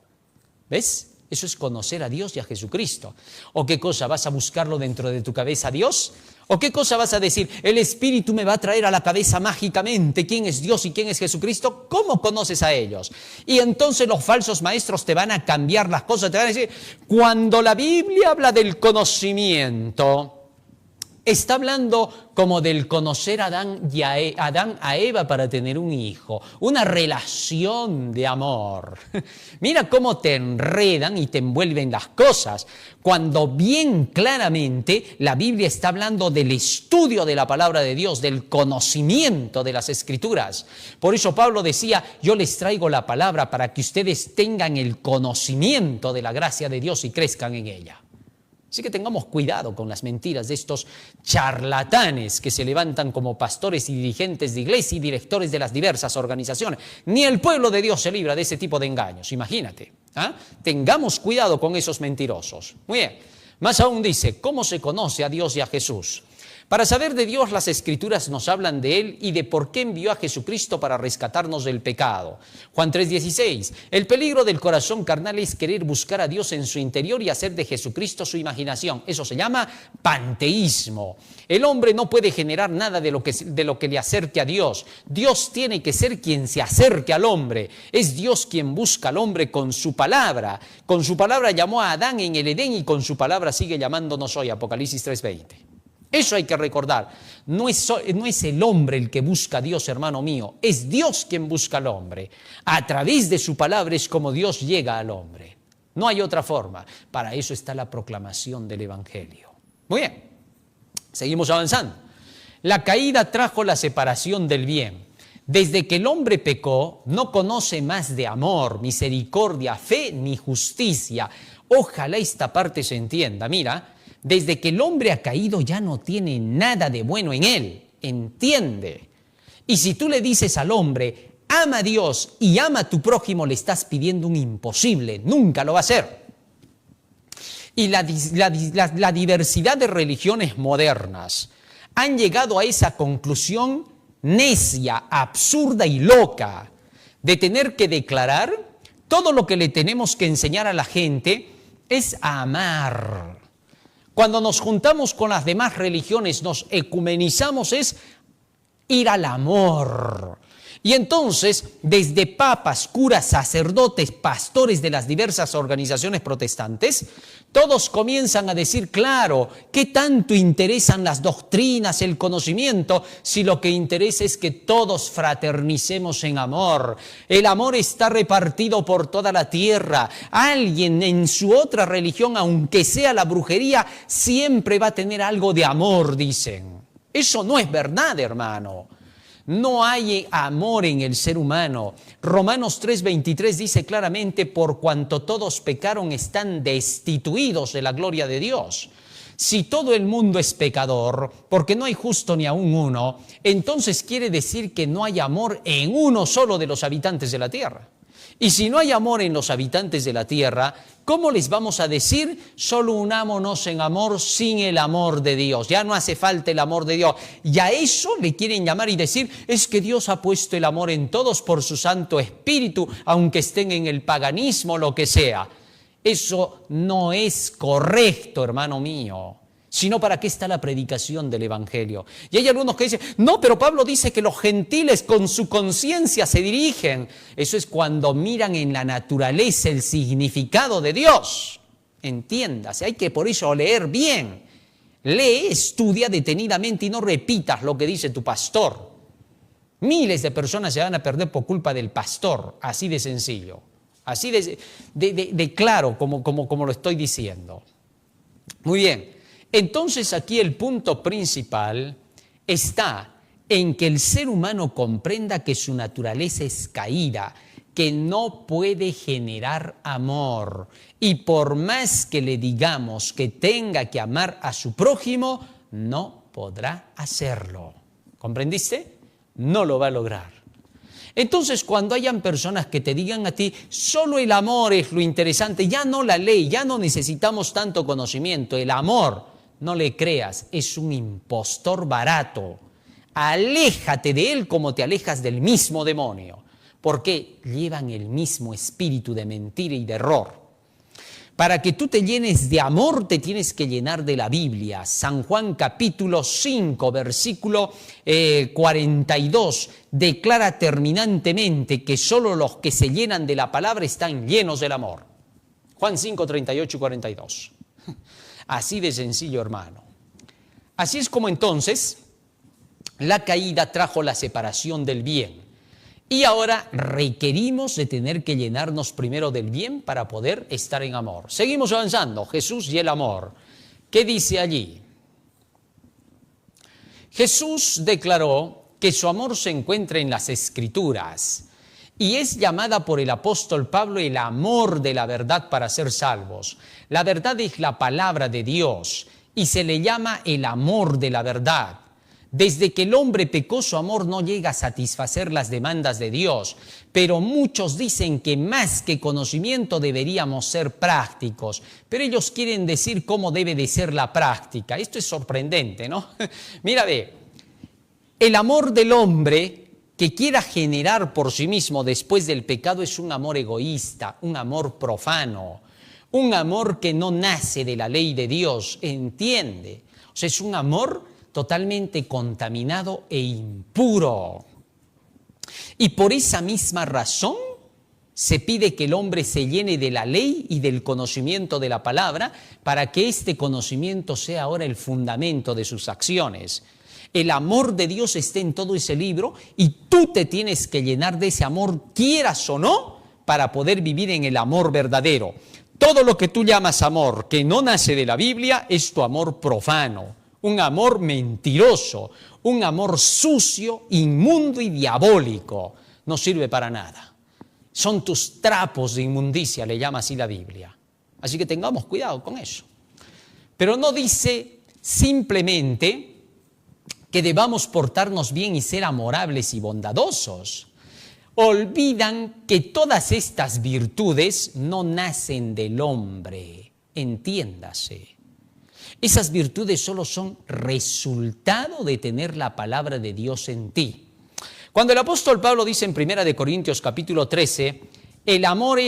[SPEAKER 1] ¿Ves? Eso es conocer a Dios y a Jesucristo. ¿O qué cosa? ¿Vas a buscarlo dentro de tu cabeza a Dios? ¿O qué cosa vas a decir? El Espíritu me va a traer a la cabeza mágicamente quién es Dios y quién es Jesucristo. ¿Cómo conoces a ellos? Y entonces los falsos maestros te van a cambiar las cosas. Te van a decir, cuando la Biblia habla del conocimiento, está hablando como del conocer a Adán a Eva para tener un hijo, una relación de amor. Mira cómo te enredan y te envuelven las cosas, cuando bien claramente la Biblia está hablando del estudio de la palabra de Dios, del conocimiento de las Escrituras. Por eso Pablo decía, yo les traigo la palabra para que ustedes tengan el conocimiento de la gracia de Dios y crezcan en ella. Así que tengamos cuidado con las mentiras de estos charlatanes que se levantan como pastores y dirigentes de iglesia y directores de las diversas organizaciones. Ni el pueblo de Dios se libra de ese tipo de engaños, imagínate. Tengamos cuidado con esos mentirosos. Muy bien, más aún dice, ¿cómo se conoce a Dios y a Jesús? Para saber de Dios, las Escrituras nos hablan de Él y de por qué envió a Jesucristo para rescatarnos del pecado. Juan 3:16. El peligro del corazón carnal es querer buscar a Dios en su interior y hacer de Jesucristo su imaginación. Eso se llama panteísmo. El hombre no puede generar nada de lo que le acerque a Dios. Dios tiene que ser quien se acerque al hombre. Es Dios quien busca al hombre con su palabra. Con su palabra llamó a Adán en el Edén y con su palabra sigue llamándonos hoy. Apocalipsis 3:20. Eso hay que recordar. No es el hombre el que busca a Dios, hermano mío. Es Dios quien busca al hombre. A través de su palabra es como Dios llega al hombre. No hay otra forma. Para eso está la proclamación del Evangelio. Muy bien. Seguimos avanzando. La caída trajo la separación del bien. Desde que el hombre pecó, no conoce más de amor, misericordia, fe ni justicia. Ojalá esta parte se entienda. Mira, desde que el hombre ha caído ya no tiene nada de bueno en él, entiende. Y si tú le dices al hombre, ama a Dios y ama a tu prójimo, le estás pidiendo un imposible, nunca lo va a hacer. Y la diversidad de religiones modernas han llegado a esa conclusión necia, absurda y loca de tener que declarar todo lo que le tenemos que enseñar a la gente es a amar. Cuando nos juntamos con las demás religiones, nos ecumenizamos, es ir al amor. Y entonces, desde papas, curas, sacerdotes, pastores de las diversas organizaciones protestantes, todos comienzan a decir, claro, ¿qué tanto interesan las doctrinas, el conocimiento, si lo que interesa es que todos fraternicemos en amor? El amor está repartido por toda la tierra. Alguien en su otra religión, aunque sea la brujería, siempre va a tener algo de amor, dicen. Eso no es verdad, hermano. No hay amor en el ser humano. Romanos 3:23 dice claramente, por cuanto todos pecaron, están destituidos de la gloria de Dios. Si todo el mundo es pecador, porque no hay justo ni aun uno, entonces quiere decir que no hay amor en uno solo de los habitantes de la tierra. Y si no hay amor en los habitantes de la tierra, ¿cómo les vamos a decir? Solo unámonos en amor sin el amor de Dios. Ya no hace falta el amor de Dios. Y a eso le quieren llamar y decir, es que Dios ha puesto el amor en todos por su Santo Espíritu, aunque estén en el paganismo, lo que sea. Eso no es correcto, hermano mío. Sino ¿para qué está la predicación del Evangelio? Y hay algunos que dicen, no, pero Pablo dice que los gentiles con su conciencia se dirigen. Eso es cuando miran en la naturaleza el significado de Dios. Entiéndase, hay que por eso leer bien. Lee, estudia detenidamente y no repitas lo que dice tu pastor. Miles de personas se van a perder por culpa del pastor, así de sencillo. Así de claro como lo estoy diciendo. Muy bien. Entonces aquí el punto principal está en que el ser humano comprenda que su naturaleza es caída, que no puede generar amor. Y por más que le digamos que tenga que amar a su prójimo, no podrá hacerlo. ¿Comprendiste? No lo va a lograr. Entonces, cuando hayan personas que te digan a ti, solo el amor es lo interesante, ya no la ley, ya no necesitamos tanto conocimiento, el amor, no le creas, es un impostor barato. Aléjate de él como te alejas del mismo demonio, porque llevan el mismo espíritu de mentira y de error. Para que tú te llenes de amor, te tienes que llenar de la Biblia. San Juan capítulo 5, versículo 42, declara terminantemente que solo los que se llenan de la palabra están llenos del amor. Juan 5, 38 y 42. Así de sencillo, hermano. Así es como entonces la caída trajo la separación del bien. Y ahora requerimos de tener que llenarnos primero del bien para poder estar en amor. Seguimos avanzando. Jesús y el amor. ¿Qué dice allí? Jesús declaró que su amor se encuentra en las Escrituras y es llamada por el apóstol Pablo el amor de la verdad para ser salvos. La verdad es la palabra de Dios y se le llama el amor de la verdad. Desde que el hombre pecó, su amor no llega a satisfacer las demandas de Dios, pero muchos dicen que más que conocimiento deberíamos ser prácticos, pero ellos quieren decir cómo debe de ser la práctica. Esto es sorprendente, ¿no? Mira, ve, el amor del hombre que quiera generar por sí mismo después del pecado es un amor egoísta, un amor profano, un amor que no nace de la ley de Dios, ¿entiende? O sea, es un amor totalmente contaminado e impuro. Y por esa misma razón se pide que el hombre se llene de la ley y del conocimiento de la palabra para que este conocimiento sea ahora el fundamento de sus acciones. El amor de Dios está en todo ese libro y tú te tienes que llenar de ese amor, quieras o no, para poder vivir en el amor verdadero. Todo lo que tú llamas amor que no nace de la Biblia es tu amor profano. Un amor mentiroso, un amor sucio, inmundo y diabólico. No sirve para nada. Son tus trapos de inmundicia, le llama así la Biblia. Así que tengamos cuidado con eso. Pero no dice simplemente que debamos portarnos bien y ser amorables y bondadosos. Olvidan que todas estas virtudes no nacen del hombre, entiéndase. Esas virtudes solo son resultado de tener la palabra de Dios en ti. Cuando el apóstol Pablo dice en 1 Corintios capítulo 13, el amor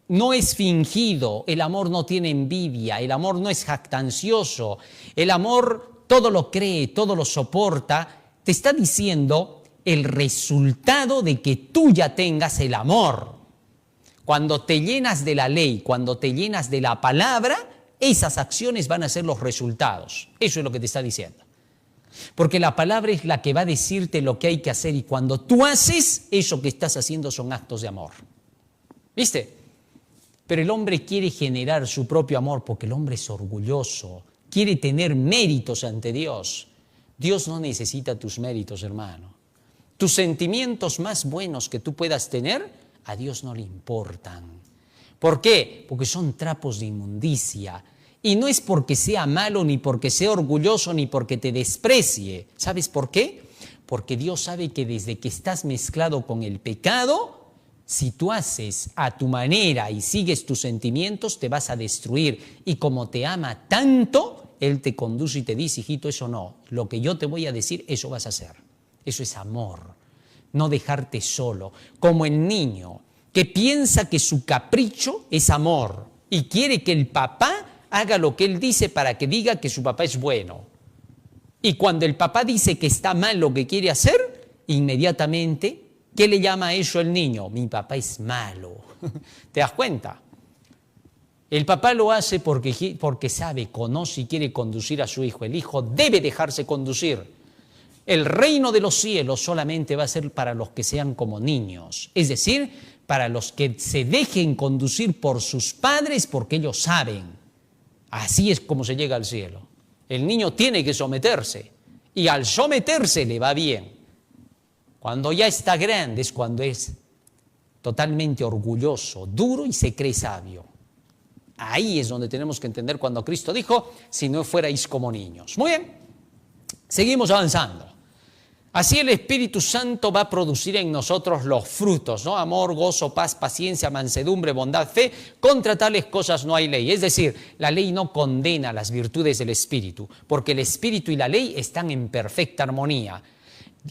[SPEAKER 1] no es fingido, el amor no tiene envidia, el amor no es jactancioso, el amor todo lo cree, todo lo soporta, te está diciendo el resultado de que tú ya tengas el amor. Cuando te llenas de la ley, cuando te llenas de la palabra, esas acciones van a ser los resultados. Eso es lo que te está diciendo. Porque la palabra es la que va a decirte lo que hay que hacer y cuando tú haces, eso que estás haciendo son actos de amor. ¿Viste? Pero el hombre quiere generar su propio amor porque el hombre es orgulloso, quiere tener méritos ante Dios. Dios no necesita tus méritos, hermano. Tus sentimientos más buenos que tú puedas tener, a Dios no le importan. ¿Por qué? Porque son trapos de inmundicia. Y no es porque sea malo, ni porque sea orgulloso, ni porque te desprecie. ¿Sabes por qué? Porque Dios sabe que desde que estás mezclado con el pecado, si tú haces a tu manera y sigues tus sentimientos, te vas a destruir. Y como te ama tanto, Él te conduce y te dice, hijito, eso no. Lo que yo te voy a decir, eso vas a hacer. Eso es amor. No dejarte solo. Como el niño que piensa que su capricho es amor y quiere que el papá haga lo que él dice para que diga que su papá es bueno. Y cuando el papá dice que está mal lo que quiere hacer, inmediatamente, ¿qué le llama a eso el niño? Mi papá es malo. ¿Te das cuenta? El papá lo hace porque sabe, conoce y quiere conducir a su hijo. El hijo debe dejarse conducir. El reino de los cielos solamente va a ser para los que sean como niños. Es decir, para los que se dejen conducir por sus padres porque ellos saben. Así es como se llega al cielo. El niño tiene que someterse y al someterse le va bien. Cuando ya está grande es cuando es totalmente orgulloso, duro y se cree sabio. Ahí es donde tenemos que entender cuando Cristo dijo, si no fuerais como niños. Muy bien, seguimos avanzando. Así el Espíritu Santo va a producir en nosotros los frutos, ¿no? Amor, gozo, paz, paciencia, mansedumbre, bondad, fe. Contra tales cosas no hay ley. Es decir, la ley no condena las virtudes del Espíritu, porque el Espíritu y la ley están en perfecta armonía.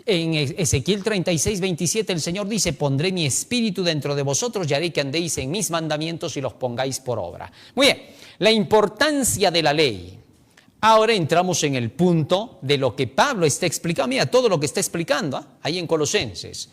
[SPEAKER 1] En Ezequiel 36, 27 el Señor dice, pondré mi espíritu dentro de vosotros y haré que andéis en mis mandamientos y los pongáis por obra. Muy bien, la importancia de la ley. Ahora entramos en el punto de lo que Pablo está explicando. Mira, todo lo que está explicando ahí en Colosenses.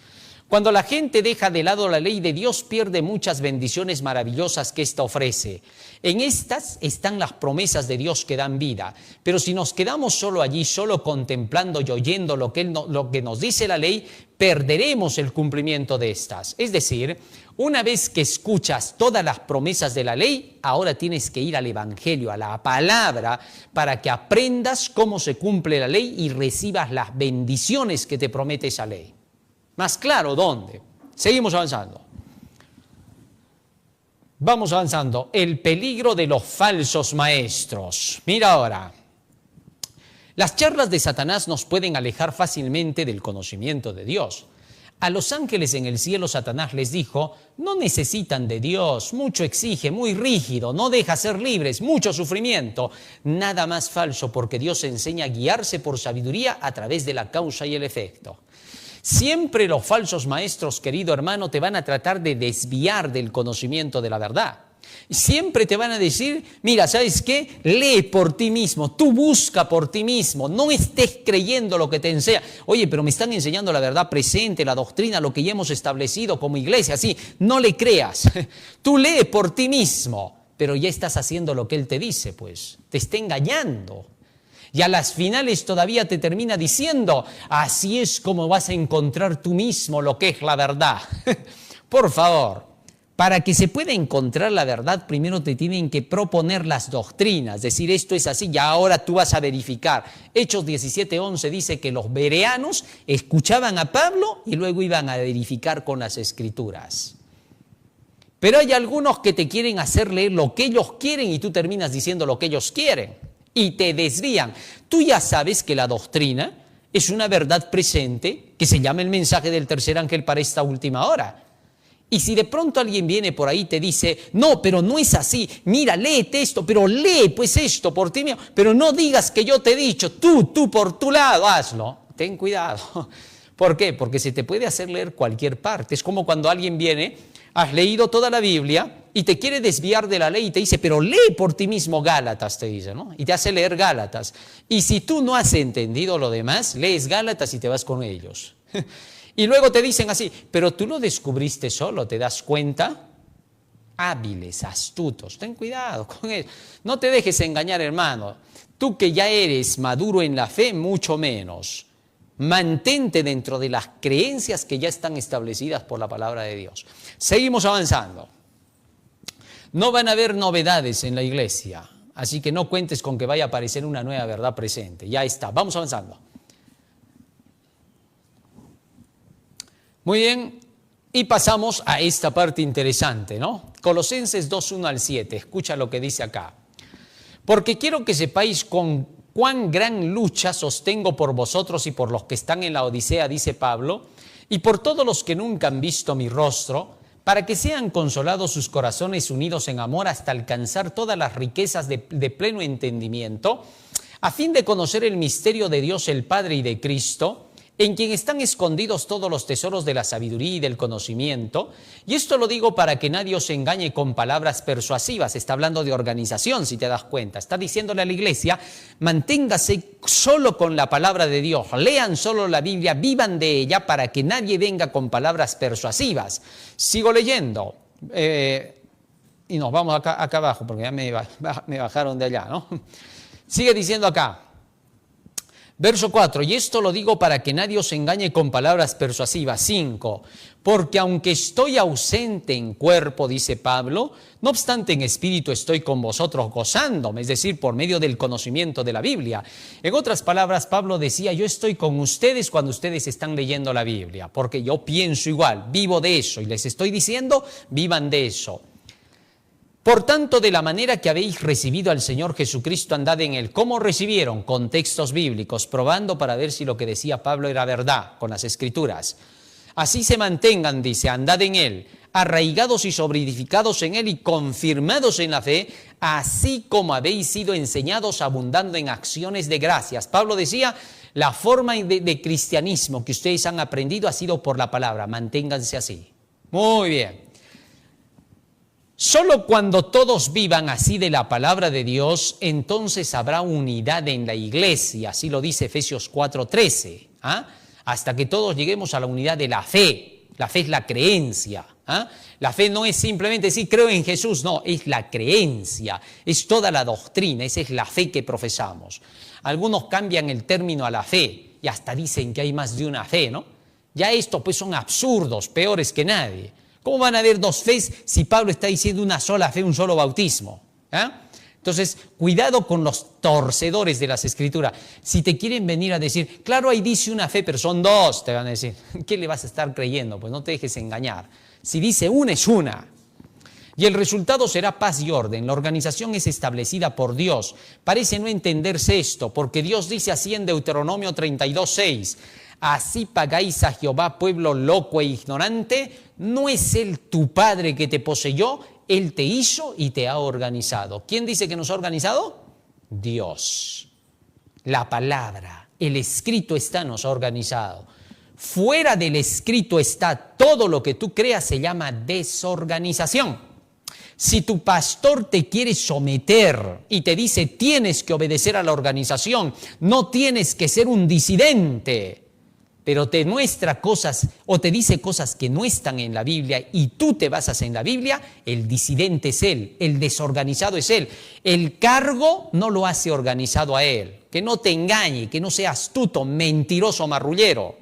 [SPEAKER 1] Cuando la gente deja de lado la ley de Dios, pierde muchas bendiciones maravillosas que ésta ofrece. En estas están las promesas de Dios que dan vida. Pero si nos quedamos solo allí, solo contemplando y oyendo lo que nos dice la ley, perderemos el cumplimiento de estas. Es decir, una vez que escuchas todas las promesas de la ley, ahora tienes que ir al Evangelio, a la palabra, para que aprendas cómo se cumple la ley y recibas las bendiciones que te promete esa ley. Más claro, ¿dónde? Seguimos avanzando. Vamos avanzando. El peligro de los falsos maestros. Mira ahora. Las charlas de Satanás nos pueden alejar fácilmente del conocimiento de Dios. A los ángeles en el cielo Satanás les dijo, no necesitan de Dios, mucho exige, muy rígido, no deja ser libres, mucho sufrimiento. Nada más falso porque Dios enseña a guiarse por sabiduría a través de la causa y el efecto. Siempre los falsos maestros, querido hermano, te van a tratar de desviar del conocimiento de la verdad. Siempre te van a decir, mira, ¿sabes qué? Lee por ti mismo, tú busca por ti mismo, no estés creyendo lo que te enseña. Oye, pero me están enseñando la verdad presente, la doctrina, lo que ya hemos establecido como iglesia, así, no le creas. Tú lee por ti mismo, pero ya estás haciendo lo que él te dice, pues, te está engañando. Y a las finales todavía te termina diciendo, así es como vas a encontrar tú mismo lo que es la verdad. Por favor, para que se pueda encontrar la verdad, primero te tienen que proponer las doctrinas, decir esto es así y ahora tú vas a verificar. Hechos 17:11 dice que los bereanos escuchaban a Pablo y luego iban a verificar con las escrituras. Pero hay algunos que te quieren hacer leer lo que ellos quieren y tú terminas diciendo lo que ellos quieren. Y te desvían. Tú ya sabes que la doctrina es una verdad presente que se llama el mensaje del tercer ángel para esta última hora. Y si de pronto alguien viene por ahí y te dice, no, pero no es así, mira, léete esto, pero lee pues esto por ti mismo, pero no digas que yo te he dicho, tú por tu lado hazlo. Ten cuidado. ¿Por qué? Porque se te puede hacer leer cualquier parte. Es como cuando alguien viene, has leído toda la Biblia y te quiere desviar de la ley y te dice, pero lee por ti mismo Gálatas, te dice, ¿no? Y te hace leer Gálatas. Y si tú no has entendido lo demás, lees Gálatas y te vas con ellos. Y luego te dicen así, pero tú lo descubriste solo, ¿te das cuenta? Hábiles, astutos, ten cuidado con eso. No te dejes engañar, hermano. Tú que ya eres maduro en la fe, mucho menos. Mantente dentro de las creencias que ya están establecidas por la palabra de Dios. Seguimos avanzando. No van a haber novedades en la iglesia, así que no cuentes con que vaya a aparecer una nueva verdad presente. Ya está, vamos avanzando. Muy bien, y pasamos a esta parte interesante, ¿no? Colosenses 2:1-7, escucha lo que dice acá. Porque quiero que sepáis con cuán gran lucha sostengo por vosotros y por los que están en la Odisea, dice Pablo, y por todos los que nunca han visto mi rostro, para que sean consolados sus corazones unidos en amor hasta alcanzar todas las riquezas de pleno entendimiento, a fin de conocer el misterio de Dios el Padre y de Cristo, en quien están escondidos todos los tesoros de la sabiduría y del conocimiento. Y esto lo digo para que nadie os engañe con palabras persuasivas. Está hablando de organización, si te das cuenta. Está diciéndole a la iglesia, manténgase solo con la palabra de Dios, lean solo la Biblia, vivan de ella para que nadie venga con palabras persuasivas. Sigo leyendo. Y nos vamos acá abajo, porque ya me bajaron de allá, ¿no? Sigue diciendo acá. Verso 4, y esto lo digo para que nadie os engañe con palabras persuasivas. 5, porque aunque estoy ausente en cuerpo, dice Pablo, no obstante en espíritu estoy con vosotros gozándome, es decir, por medio del conocimiento de la Biblia. En otras palabras, Pablo decía, yo estoy con ustedes cuando ustedes están leyendo la Biblia, porque yo pienso igual, vivo de eso, y les estoy diciendo, vivan de eso. Por tanto, de la manera que habéis recibido al Señor Jesucristo, andad en Él. ¿Cómo recibieron? Con textos bíblicos, probando para ver si lo que decía Pablo era verdad, con las Escrituras. Así se mantengan, dice, andad en Él, arraigados y solidificados en Él y confirmados en la fe, así como habéis sido enseñados, abundando en acciones de gracias. Pablo decía, la forma de cristianismo que ustedes han aprendido ha sido por la palabra, manténganse así. Muy bien. Solo cuando todos vivan así de la palabra de Dios, entonces habrá unidad en la iglesia, así lo dice Efesios 4:13, hasta que todos lleguemos a la unidad de la fe. La fe es la creencia. La fe no es simplemente decir creo en Jesús, no, es la creencia, es toda la doctrina, esa es la fe que profesamos. Algunos cambian el término a la fe y hasta dicen que hay más de una fe, ¿no? Ya estos pues son absurdos, peores que nadie. ¿Cómo van a haber dos fes si Pablo está diciendo una sola fe, un solo bautismo? Entonces, cuidado con los torcedores de las Escrituras. Si te quieren venir a decir, claro, ahí dice una fe, pero son dos, te van a decir, ¿qué le vas a estar creyendo? Pues no te dejes engañar. Si dice una, es una. Y el resultado será paz y orden. La organización es establecida por Dios. Parece no entenderse esto, porque Dios dice así en Deuteronomio 32:6. Así pagáis a Jehová, pueblo loco e ignorante. ¿No es Él tu Padre que te poseyó? Él te hizo y te ha organizado. ¿Quién dice que nos ha organizado? Dios. La palabra, el escrito está, nos ha organizado. Fuera del escrito está todo lo que tú creas, se llama desorganización. Si tu pastor te quiere someter y te dice tienes que obedecer a la organización, no tienes que ser un disidente, pero te muestra cosas o te dice cosas que no están en la Biblia y tú te basas en la Biblia, el disidente es él, el desorganizado es él. El cargo no lo hace organizado a él. Que no te engañe, que no sea astuto, mentiroso, marrullero.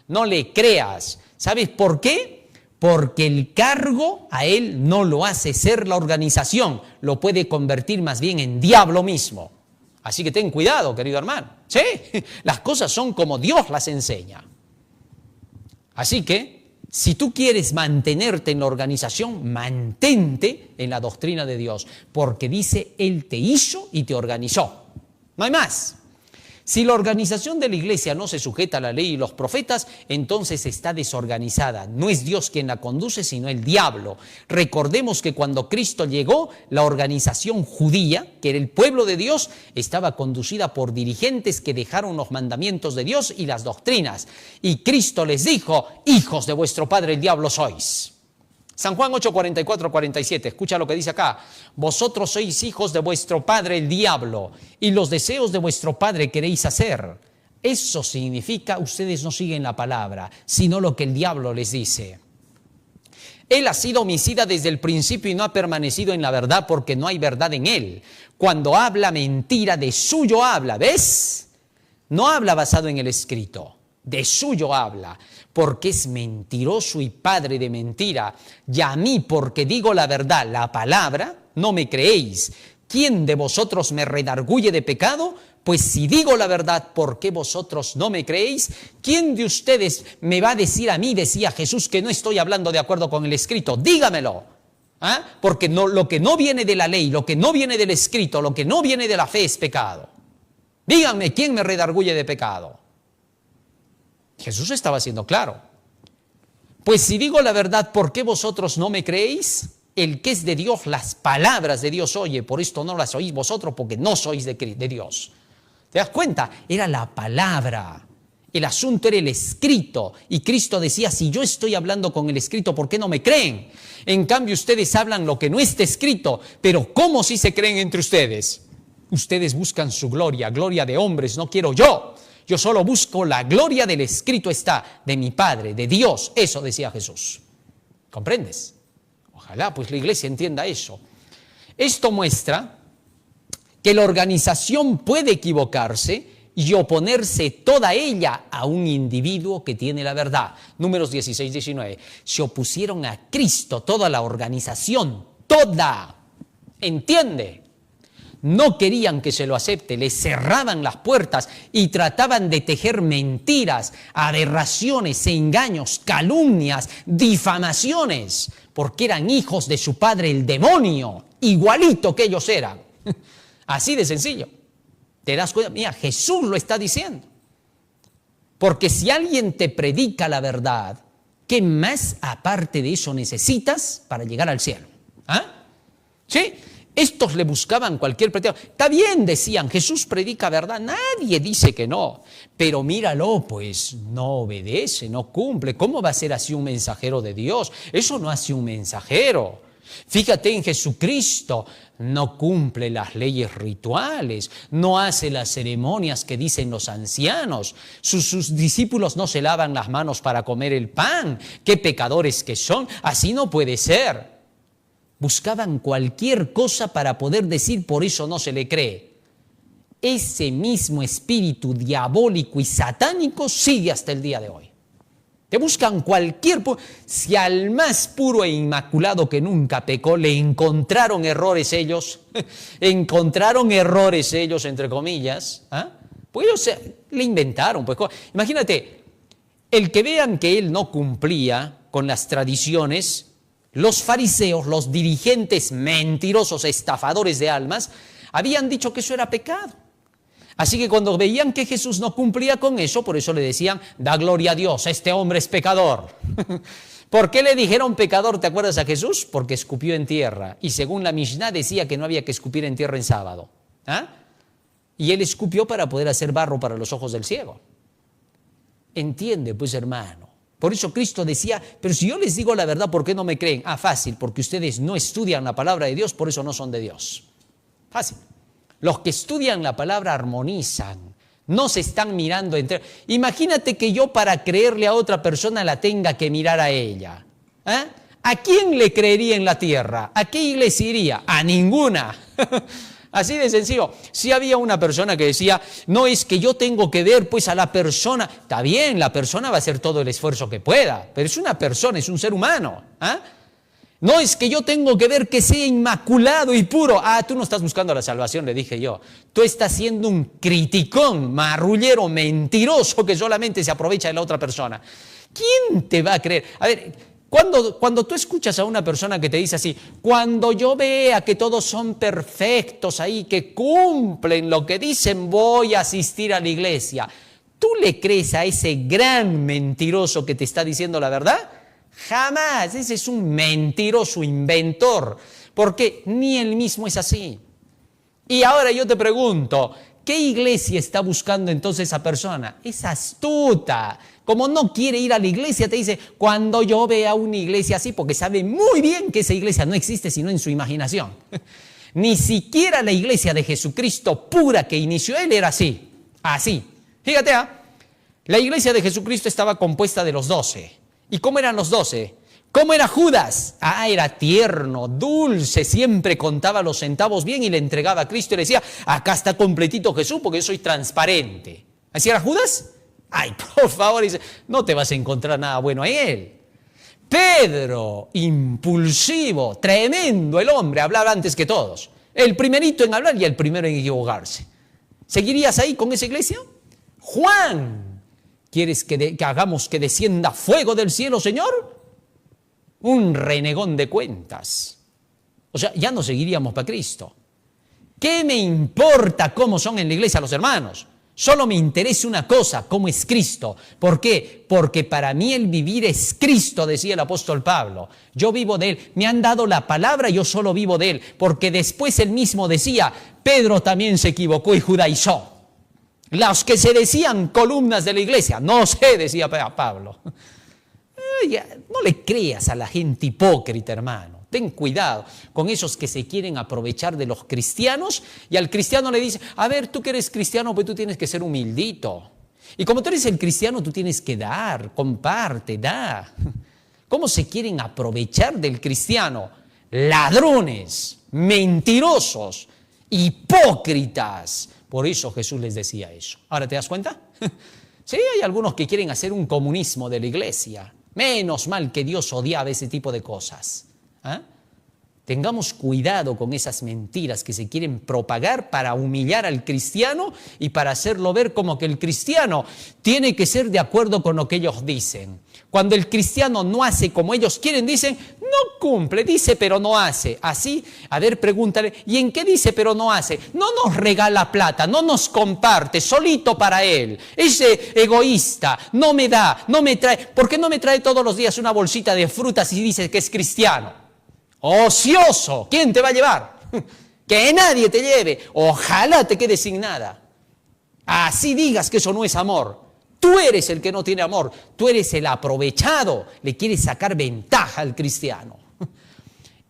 [SPEAKER 1] No le creas. ¿Sabes por qué? Porque el cargo a él no lo hace ser la organización, lo puede convertir más bien en diablo mismo. Así que ten cuidado, querido hermano. Sí, las cosas son como Dios las enseña. Así que, si tú quieres mantenerte en la organización, mantente en la doctrina de Dios, porque dice, Él te hizo y te organizó. No hay más. Si la organización de la iglesia no se sujeta a la ley y los profetas, entonces está desorganizada. No es Dios quien la conduce, sino el diablo. Recordemos que cuando Cristo llegó, la organización judía, que era el pueblo de Dios, estaba conducida por dirigentes que dejaron los mandamientos de Dios y las doctrinas. Y Cristo les dijo, hijos de vuestro padre el diablo sois. San Juan 8:44-47, escucha lo que dice acá. Vosotros sois hijos de vuestro padre el diablo y los deseos de vuestro padre queréis hacer. Eso significa, ustedes no siguen la palabra, sino lo que el diablo les dice. Él ha sido homicida desde el principio y no ha permanecido en la verdad porque no hay verdad en él. Cuando habla mentira, de suyo habla, ¿ves? No habla basado en el escrito. De suyo habla, porque es mentiroso y padre de mentira. Y a mí, porque digo la verdad, la palabra, no me creéis. ¿Quién de vosotros me redarguye de pecado? Pues si digo la verdad, ¿por qué vosotros no me creéis? ¿Quién de ustedes me va a decir a mí, decía Jesús, que no estoy hablando de acuerdo con el escrito? Dígamelo. Porque lo que no viene de la ley, lo que no viene del escrito, lo que no viene de la fe es pecado. Díganme, ¿quién me redarguye de pecado? Jesús estaba siendo claro. Pues si digo la verdad, ¿por qué vosotros no me creéis? El que es de Dios, las palabras de Dios oye, por esto no las oís vosotros, porque no sois de Dios. ¿Te das cuenta? Era la palabra. El asunto era el escrito. Y Cristo decía, si yo estoy hablando con el escrito, ¿por qué no me creen? En cambio, ustedes hablan lo que no está escrito, pero ¿cómo si se creen entre ustedes? Ustedes buscan su gloria, gloria de hombres, no quiero yo. Yo solo busco la gloria del escrito está, de mi Padre, de Dios. Eso decía Jesús. ¿Comprendes? Ojalá pues la iglesia entienda eso. Esto muestra que la organización puede equivocarse, y oponerse toda ella a un individuo que tiene la verdad. Números 16, 19. Se opusieron a Cristo, toda la organización, toda. ¿Entiende? No querían que se lo acepte, le cerraban las puertas y trataban de tejer mentiras, aberraciones, engaños, calumnias, difamaciones, porque eran hijos de su padre el demonio, igualito que ellos eran. Así de sencillo. ¿Te das cuenta? Mira, Jesús lo está diciendo. Porque si alguien te predica la verdad, ¿qué más aparte de eso necesitas para llegar al cielo? ¿Ah? ¿Sí? Estos le buscaban cualquier pretexto. Está bien, decían, Jesús predica verdad, nadie dice que no. Pero míralo, pues no obedece, no cumple. ¿Cómo va a ser así un mensajero de Dios? Eso no hace un mensajero. Fíjate en Jesucristo, no cumple las leyes rituales, no hace las ceremonias que dicen los ancianos, sus discípulos no se lavan las manos para comer el pan. ¡Qué pecadores que son! Así no puede ser. Buscaban cualquier cosa para poder decir, por eso no se le cree. Ese mismo espíritu diabólico y satánico sigue hasta el día de hoy. Te buscan cualquier... Si al más puro e inmaculado que nunca pecó le encontraron errores ellos, entre comillas, pues ellos le inventaron. Pues, imagínate, el que vean que él no cumplía con las tradiciones, los fariseos, los dirigentes mentirosos, estafadores de almas, habían dicho que eso era pecado. Así que cuando veían que Jesús no cumplía con eso, por eso le decían, da gloria a Dios, este hombre es pecador. ¿Por qué le dijeron pecador, te acuerdas, a Jesús? Porque escupió en tierra. Y según la Mishnah decía que no había que escupir en tierra en sábado. Y él escupió para poder hacer barro para los ojos del ciego. Entiende, pues, hermano. Por eso Cristo decía, pero si yo les digo la verdad, ¿por qué no me creen? Fácil, porque ustedes no estudian la palabra de Dios, por eso no son de Dios. Fácil. Los que estudian la palabra armonizan, no se están mirando entre... Imagínate que yo para creerle a otra persona la tenga que mirar a ella. ¿A quién le creería en la tierra? ¿A qué iglesia iría? A ninguna. Así de sencillo. Si había una persona que decía, no, es que yo tengo que ver pues a la persona. Está bien, la persona va a hacer todo el esfuerzo que pueda, pero es una persona, es un ser humano. No, es que yo tengo que ver que sea inmaculado y puro. Tú no estás buscando la salvación, le dije yo. Tú estás siendo un criticón, marrullero, mentiroso que solamente se aprovecha de la otra persona. ¿Quién te va a creer? A ver... Cuando tú escuchas a una persona que te dice así, cuando yo vea que todos son perfectos ahí, que cumplen lo que dicen, voy a asistir a la iglesia. ¿Tú le crees a ese gran mentiroso que te está diciendo la verdad? Jamás, ese es un mentiroso inventor, porque ni él mismo es así. Y ahora yo te pregunto, ¿qué iglesia está buscando entonces esa persona? Es astuta. Como no quiere ir a la iglesia, te dice, cuando yo vea una iglesia así, porque sabe muy bien que esa iglesia no existe sino en su imaginación. Ni siquiera la iglesia de Jesucristo pura que inició él era así. Así. Fíjate, la iglesia de Jesucristo estaba compuesta de los 12. ¿Y cómo eran los 12? ¿Cómo era Judas? Era tierno, dulce, siempre contaba los centavos bien y le entregaba a Cristo y le decía, acá está completito Jesús porque yo soy transparente. ¿Así era Judas? Por favor, dice, no te vas a encontrar nada bueno en él. Pedro, impulsivo, tremendo el hombre, hablaba antes que todos. El primerito en hablar y el primero en equivocarse. ¿Seguirías ahí con esa iglesia? Juan, ¿quieres que hagamos que descienda fuego del cielo, Señor? Un renegón de cuentas. O sea, ya no seguiríamos para Cristo. ¿Qué me importa cómo son en la iglesia los hermanos? Solo me interesa una cosa, cómo es Cristo. ¿Por qué? Porque para mí el vivir es Cristo, decía el apóstol Pablo. Yo vivo de Él. Me han dado la palabra, yo solo vivo de Él. Porque después él mismo decía, Pedro también se equivocó y judaizó. Los que se decían columnas de la iglesia, no sé, decía Pablo. No le creas a la gente hipócrita, hermano. Ten cuidado con esos que se quieren aprovechar de los cristianos y al cristiano le dice, a ver, tú que eres cristiano, pues tú tienes que ser humildito. Y como tú eres el cristiano, tú tienes que dar, comparte, da. ¿Cómo se quieren aprovechar del cristiano? Ladrones, mentirosos, hipócritas. Por eso Jesús les decía eso. ¿Ahora te das cuenta? Sí, hay algunos que quieren hacer un comunismo de la iglesia. Menos mal que Dios odiaba ese tipo de cosas. ¿Ah? Tengamos cuidado con esas mentiras que se quieren propagar para humillar al cristiano y para hacerlo ver como que el cristiano tiene que ser de acuerdo con lo que ellos dicen. Cuando el cristiano no hace como ellos quieren, dicen, no cumple, dice pero no hace. Así, a ver, pregúntale, ¿y en qué dice pero no hace? No nos regala plata, no nos comparte, solito para él. Es egoísta, no me da, no me trae. ¿Por qué no me trae todos los días una bolsita de frutas y dice que es cristiano? Ocioso, ¿quién te va a llevar? Que nadie te lleve, ojalá te quedes sin nada. Así digas que eso no es amor. Tú eres el que no tiene amor, tú eres el aprovechado, le quieres sacar ventaja al cristiano.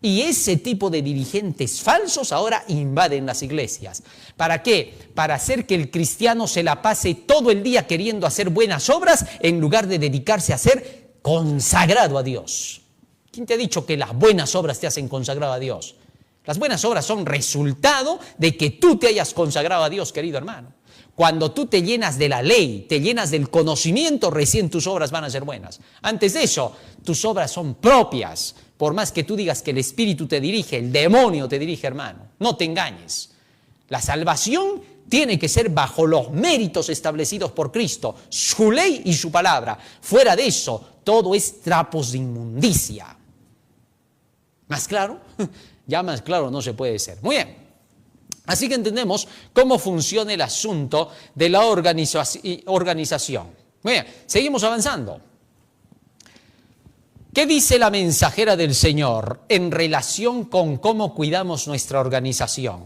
[SPEAKER 1] Y ese tipo de dirigentes falsos ahora invaden las iglesias. ¿Para qué? Para hacer que el cristiano se la pase todo el día queriendo hacer buenas obras en lugar de dedicarse a ser consagrado a Dios. ¿Quién te ha dicho que las buenas obras te hacen consagrado a Dios? Las buenas obras son resultado de que tú te hayas consagrado a Dios, querido hermano. Cuando tú te llenas de la ley, te llenas del conocimiento, recién tus obras van a ser buenas. Antes de eso, tus obras son propias. Por más que tú digas que el Espíritu te dirige, el demonio te dirige, hermano. No te engañes. La salvación tiene que ser bajo los méritos establecidos por Cristo, su ley y su palabra. Fuera de eso, todo es trapos de inmundicia. ¿Más claro? Ya más claro no se puede ser. Muy bien. Así que entendemos cómo funciona el asunto de la organización. Muy bien, seguimos avanzando. ¿Qué dice la mensajera del Señor en relación con cómo cuidamos nuestra organización?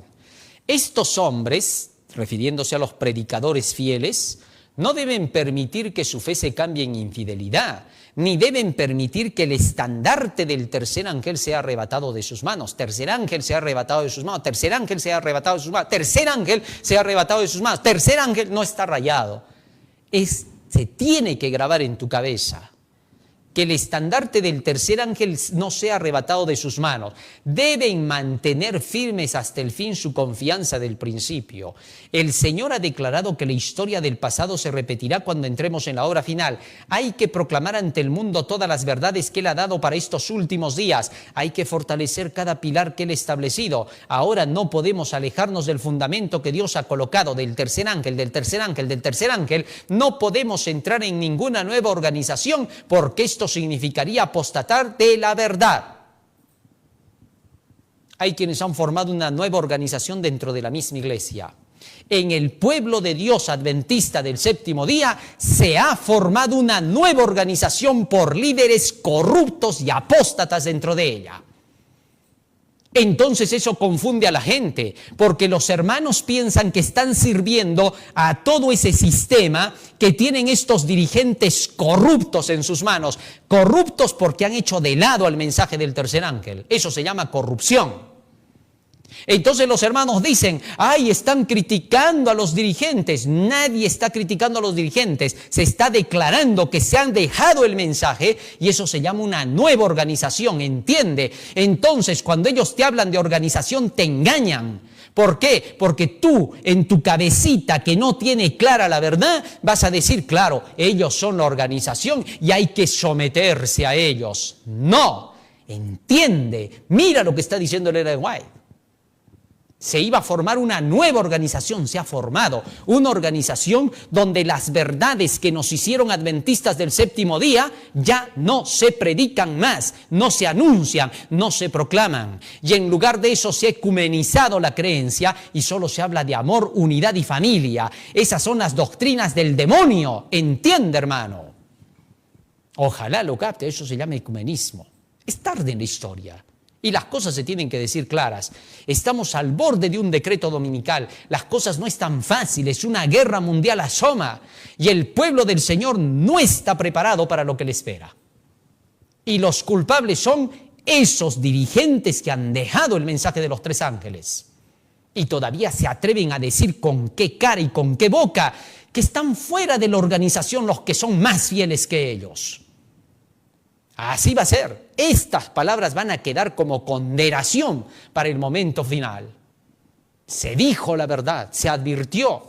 [SPEAKER 1] Estos hombres, refiriéndose a los predicadores fieles, no deben permitir que su fe se cambie en infidelidad, ni deben permitir que el estandarte del tercer ángel sea arrebatado de sus manos. Tercer ángel sea arrebatado de sus manos, tercer ángel sea arrebatado de sus manos, tercer ángel sea arrebatado de sus manos, tercer ángel no está rayado. Se tiene que grabar en tu cabeza que el estandarte del tercer ángel no sea arrebatado de sus manos. Deben mantener firmes hasta el fin su confianza del principio. El Señor ha declarado que la historia del pasado se repetirá cuando entremos en la hora final. Hay que proclamar ante el mundo todas las verdades que Él ha dado para estos últimos días. Hay que fortalecer cada pilar que Él ha establecido. Ahora no podemos alejarnos del fundamento que Dios ha colocado del tercer ángel, del tercer ángel, del tercer ángel. No podemos entrar en ninguna nueva organización porque esto significaría apostatar de la verdad. Hay quienes han formado una nueva organización dentro de la misma iglesia. En el pueblo de Dios adventista del séptimo día se ha formado una nueva organización por líderes corruptos y apóstatas dentro de ella. Entonces eso confunde a la gente, porque los hermanos piensan que están sirviendo a todo ese sistema que tienen estos dirigentes corruptos en sus manos. Corruptos porque han hecho de lado al mensaje del tercer ángel. Eso se llama corrupción. Entonces los hermanos dicen, ay, están criticando a los dirigentes. Nadie está criticando a los dirigentes. Se está declarando que se han dejado el mensaje y eso se llama una nueva organización, ¿entiende? Entonces cuando ellos te hablan de organización te engañan. ¿Por qué? Porque tú en tu cabecita que no tiene clara la verdad vas a decir, claro, ellos son la organización y hay que someterse a ellos. No, entiende, mira lo que está diciendo el Ellen G. White. Se iba a formar una nueva organización, se ha formado una organización donde las verdades que nos hicieron adventistas del séptimo día ya no se predican más, no se anuncian, no se proclaman. Y en lugar de eso se ha ecumenizado la creencia y solo se habla de amor, unidad y familia. Esas son las doctrinas del demonio, entiende, hermano. Ojalá lo capte, eso se llama ecumenismo. Es tarde en la historia. Y las cosas se tienen que decir claras. Estamos al borde de un decreto dominical. Las cosas no están fáciles. Una guerra mundial asoma. Y el pueblo del Señor no está preparado para lo que le espera. Y los culpables son esos dirigentes que han dejado el mensaje de los tres ángeles. Y todavía se atreven a decir con qué cara y con qué boca que están fuera de la organización los que son más fieles que ellos. Así va a ser. Estas palabras van a quedar como condenación para el momento final. Se dijo la verdad, se advirtió,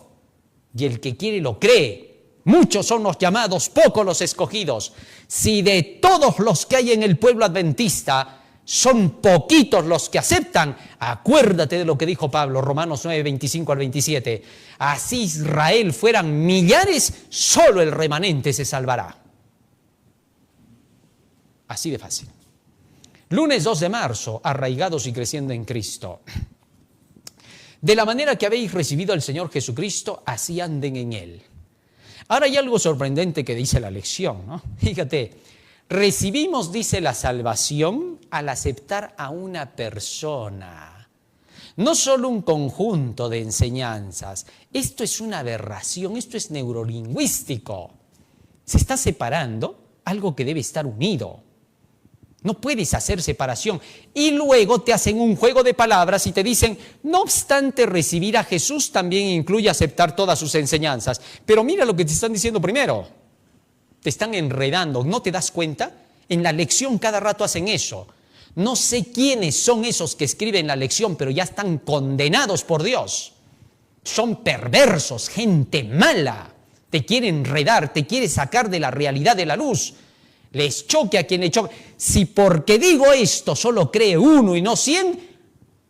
[SPEAKER 1] y el que quiere lo cree. Muchos son los llamados, pocos los escogidos. Si de todos los que hay en el pueblo adventista son poquitos los que aceptan, acuérdate de lo que dijo Pablo, Romanos 9, 25 al 27. Así Israel fueran millares, solo el remanente se salvará. Así de fácil. Lunes 2 de marzo, arraigados y creciendo en Cristo. De la manera que habéis recibido al Señor Jesucristo, así anden en Él. Ahora hay algo sorprendente que dice la lección, ¿no? Fíjate, recibimos, dice, la salvación al aceptar a una persona. No solo un conjunto de enseñanzas. Esto es una aberración, esto es neurolingüístico. Se está separando algo que debe estar unido. No puedes hacer separación. Y luego te hacen un juego de palabras y te dicen, no obstante recibir a Jesús también incluye aceptar todas sus enseñanzas. Pero mira lo que te están diciendo primero. Te están enredando, ¿no te das cuenta? En la lección cada rato hacen eso. No sé quiénes son esos que escriben la lección, pero ya están condenados por Dios. Son perversos, gente mala. Te quiere enredar, te quiere sacar de la realidad de la luz. Les choque a quien le choque. Si porque digo esto solo cree 1 y no 100,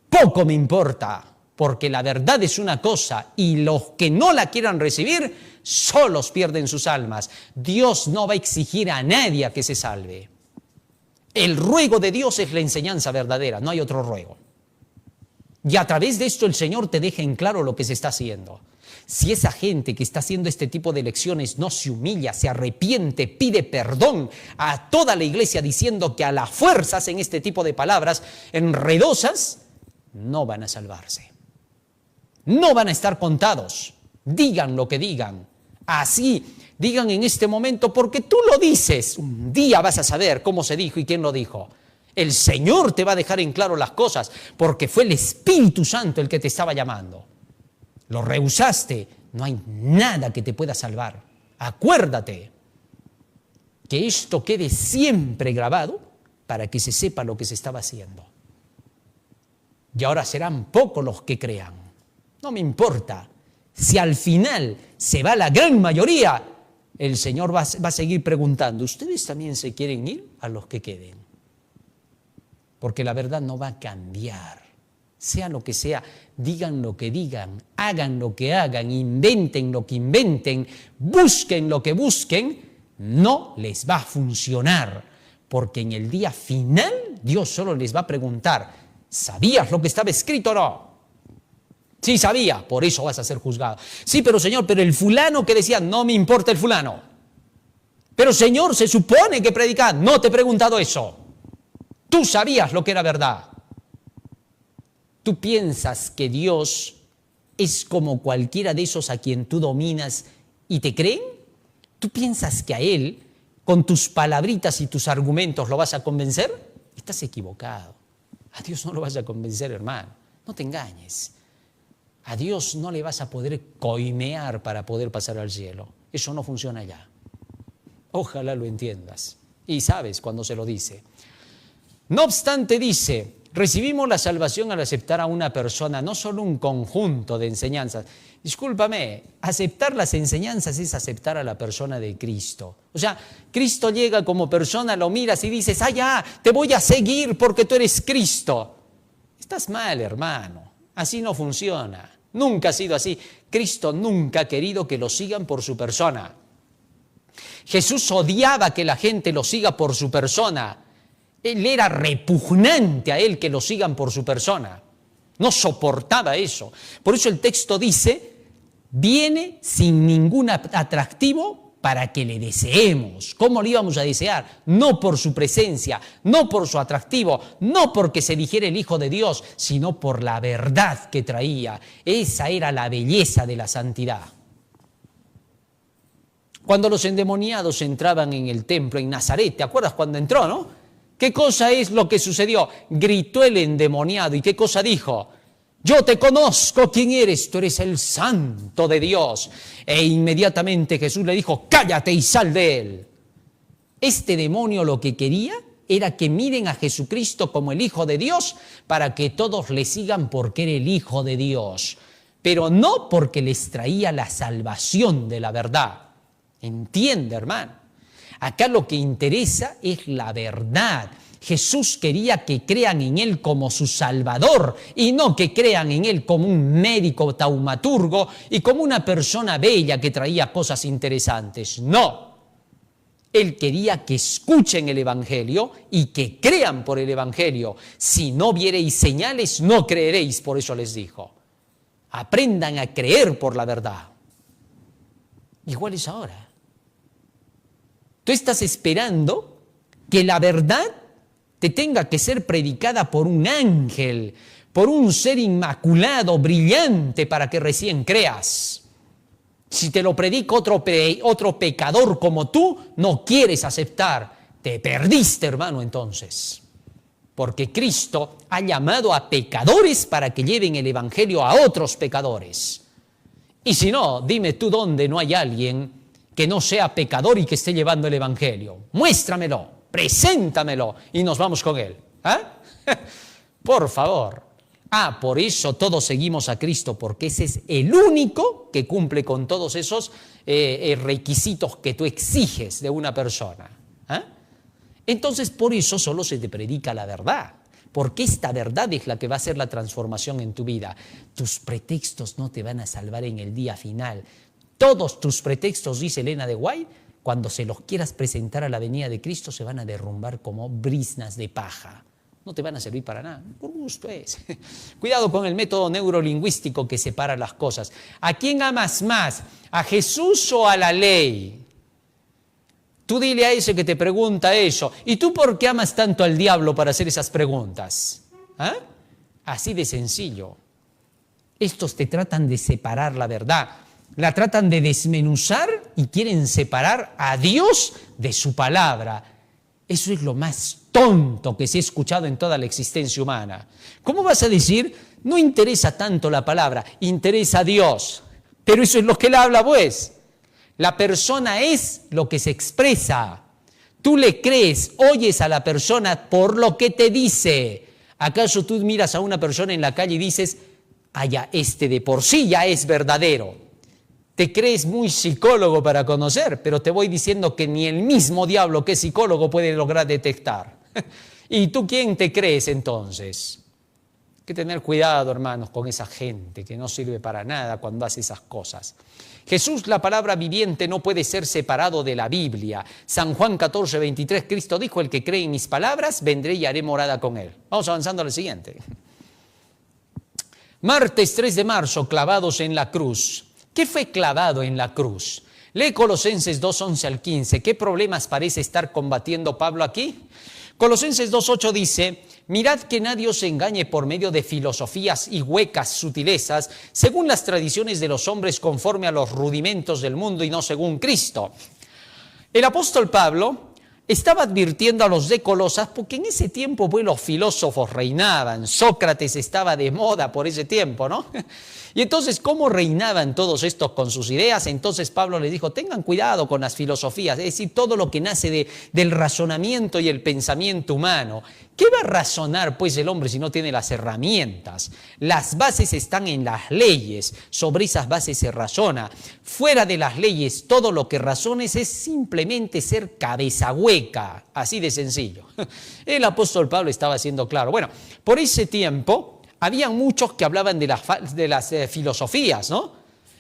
[SPEAKER 1] poco me importa, porque la verdad es una cosa y los que no la quieran recibir, solos pierden sus almas. Dios no va a exigir a nadie a que se salve. El ruego de Dios es la enseñanza verdadera, no hay otro ruego. Y a través de esto el Señor te deja en claro lo que se está haciendo. Si esa gente que está haciendo este tipo de lecciones no se humilla, se arrepiente, pide perdón a toda la iglesia diciendo que a la fuerza hacen este tipo de palabras enredosas, no van a salvarse. No van a estar contados. Digan lo que digan. Así digan en este momento, porque tú lo dices. Un día vas a saber cómo se dijo y quién lo dijo. El Señor te va a dejar en claro las cosas, porque fue el Espíritu Santo el que te estaba llamando. Lo rehusaste, no hay nada que te pueda salvar. Acuérdate que esto quede siempre grabado para que se sepa lo que se estaba haciendo. Y ahora serán pocos los que crean. No me importa. Si al final se va la gran mayoría, el Señor va a seguir preguntando, ¿ustedes también se quieren ir? A los que queden. Porque la verdad no va a cambiar. Sea lo que sea, digan lo que digan, hagan lo que hagan, inventen lo que inventen, busquen lo que busquen, no les va a funcionar. Porque en el día final Dios solo les va a preguntar, ¿sabías lo que estaba escrito o no? Sí, sabía, por eso vas a ser juzgado. Sí, pero Señor, pero el fulano que decía, no me importa el fulano. Pero Señor, se supone que predicaba, no te he preguntado eso. Tú sabías lo que era verdad. ¿Tú piensas que Dios es como cualquiera de esos a quien tú dominas y te creen? ¿Tú piensas que a Él, con tus palabritas y tus argumentos, lo vas a convencer? Estás equivocado. A Dios no lo vas a convencer, hermano. No te engañes. A Dios no le vas a poder coimear para poder pasar al cielo. Eso no funciona ya. Ojalá lo entiendas. Y sabes cuando se lo dice. No obstante, dice, recibimos la salvación al aceptar a una persona, no solo un conjunto de enseñanzas. Discúlpame, aceptar las enseñanzas es aceptar a la persona de Cristo. O sea, Cristo llega como persona, lo miras y dices, ya, te voy a seguir porque tú eres Cristo. Estás mal, hermano. Así no funciona. Nunca ha sido así. Cristo nunca ha querido que lo sigan por su persona. Jesús odiaba que la gente lo siga por su persona. Él era repugnante a él que lo sigan por su persona. No soportaba eso. Por eso el texto dice, viene sin ningún atractivo para que le deseemos. ¿Cómo le íbamos a desear? No por su presencia, no por su atractivo, no porque se dijera el Hijo de Dios, sino por la verdad que traía. Esa era la belleza de la santidad. Cuando los endemoniados entraban en el templo en Nazaret, ¿te acuerdas cuando entró, no? ¿Qué cosa es lo que sucedió? Gritó el endemoniado. ¿Y qué cosa dijo? Yo te conozco quién eres, tú eres el Santo de Dios. E inmediatamente Jesús le dijo, cállate y sal de él. Este demonio lo que quería era que miren a Jesucristo como el Hijo de Dios para que todos le sigan porque era el Hijo de Dios, pero no porque les traía la salvación de la verdad. ¿Entiende, hermano? Acá lo que interesa es la verdad. Jesús quería que crean en Él como su Salvador y no que crean en Él como un médico taumaturgo y como una persona bella que traía cosas interesantes. No. Él quería que escuchen el Evangelio y que crean por el Evangelio. Si no viereis señales, no creeréis, por eso les dijo. Aprendan a creer por la verdad. Igual es ahora. Tú estás esperando que la verdad te tenga que ser predicada por un ángel, por un ser inmaculado, brillante, para que recién creas. Si te lo predica otro pecador como tú, no quieres aceptar. Te perdiste, hermano, entonces. Porque Cristo ha llamado a pecadores para que lleven el Evangelio a otros pecadores. Y si no, dime tú dónde no hay alguien que no sea pecador y que esté llevando el Evangelio. Muéstramelo, preséntamelo y nos vamos con él. ¿Ah? Por favor. Por eso todos seguimos a Cristo, porque ese es el único que cumple con todos esos requisitos que tú exiges de una persona. Entonces, por eso solo se te predica la verdad, porque esta verdad es la que va a hacer la transformación en tu vida. Tus pretextos no te van a salvar en el día final. Todos tus pretextos, dice Elena de White, cuando se los quieras presentar a la venida de Cristo, se van a derrumbar como briznas de paja. No te van a servir para nada. Por gusto es. Cuidado con el método neurolingüístico que separa las cosas. ¿A quién amas más? ¿A Jesús o a la ley? Tú dile a ese que te pregunta eso. ¿Y tú por qué amas tanto al diablo para hacer esas preguntas? Así de sencillo. Estos te tratan de separar la verdad. La tratan de desmenuzar y quieren separar a Dios de su palabra. Eso es lo más tonto que se ha escuchado en toda la existencia humana. ¿Cómo vas a decir? No interesa tanto la palabra, interesa a Dios. Pero eso es lo que él habla, pues. La persona es lo que se expresa. Tú le crees, oyes a la persona por lo que te dice. ¿Acaso tú miras a una persona en la calle y dices, este de por sí ya es verdadero? Te crees muy psicólogo para conocer, pero te voy diciendo que ni el mismo diablo que es psicólogo puede lograr detectar. ¿Y tú quién te crees entonces? Hay que tener cuidado, hermanos, con esa gente que no sirve para nada cuando hace esas cosas. Jesús, la palabra viviente, no puede ser separado de la Biblia. San Juan 14, 23, Cristo dijo, el que cree en mis palabras, vendré y haré morada con él. Vamos avanzando al siguiente. Martes 3 de marzo, clavados en la cruz. ¿Qué fue clavado en la cruz? Lee Colosenses 2, 11 al 15. ¿Qué problemas parece estar combatiendo Pablo aquí? Colosenses 2, 8 dice, mirad que nadie os engañe por medio de filosofías y huecas sutilezas, según las tradiciones de los hombres conforme a los rudimentos del mundo y no según Cristo. El apóstol Pablo estaba advirtiendo a los de Colosas, porque en ese tiempo pues, los filósofos reinaban, Sócrates estaba de moda por ese tiempo, ¿no? Y entonces, ¿cómo reinaban todos estos con sus ideas? Entonces Pablo les dijo, tengan cuidado con las filosofías, es decir, todo lo que nace del razonamiento y el pensamiento humano. ¿Qué va a razonar pues el hombre si no tiene las herramientas? Las bases están en las leyes, sobre esas bases se razona. Fuera de las leyes, todo lo que razones es simplemente ser cabeza hueca, así de sencillo. El apóstol Pablo estaba siendo claro. Bueno, por ese tiempo había muchos que hablaban de las filosofías, ¿no?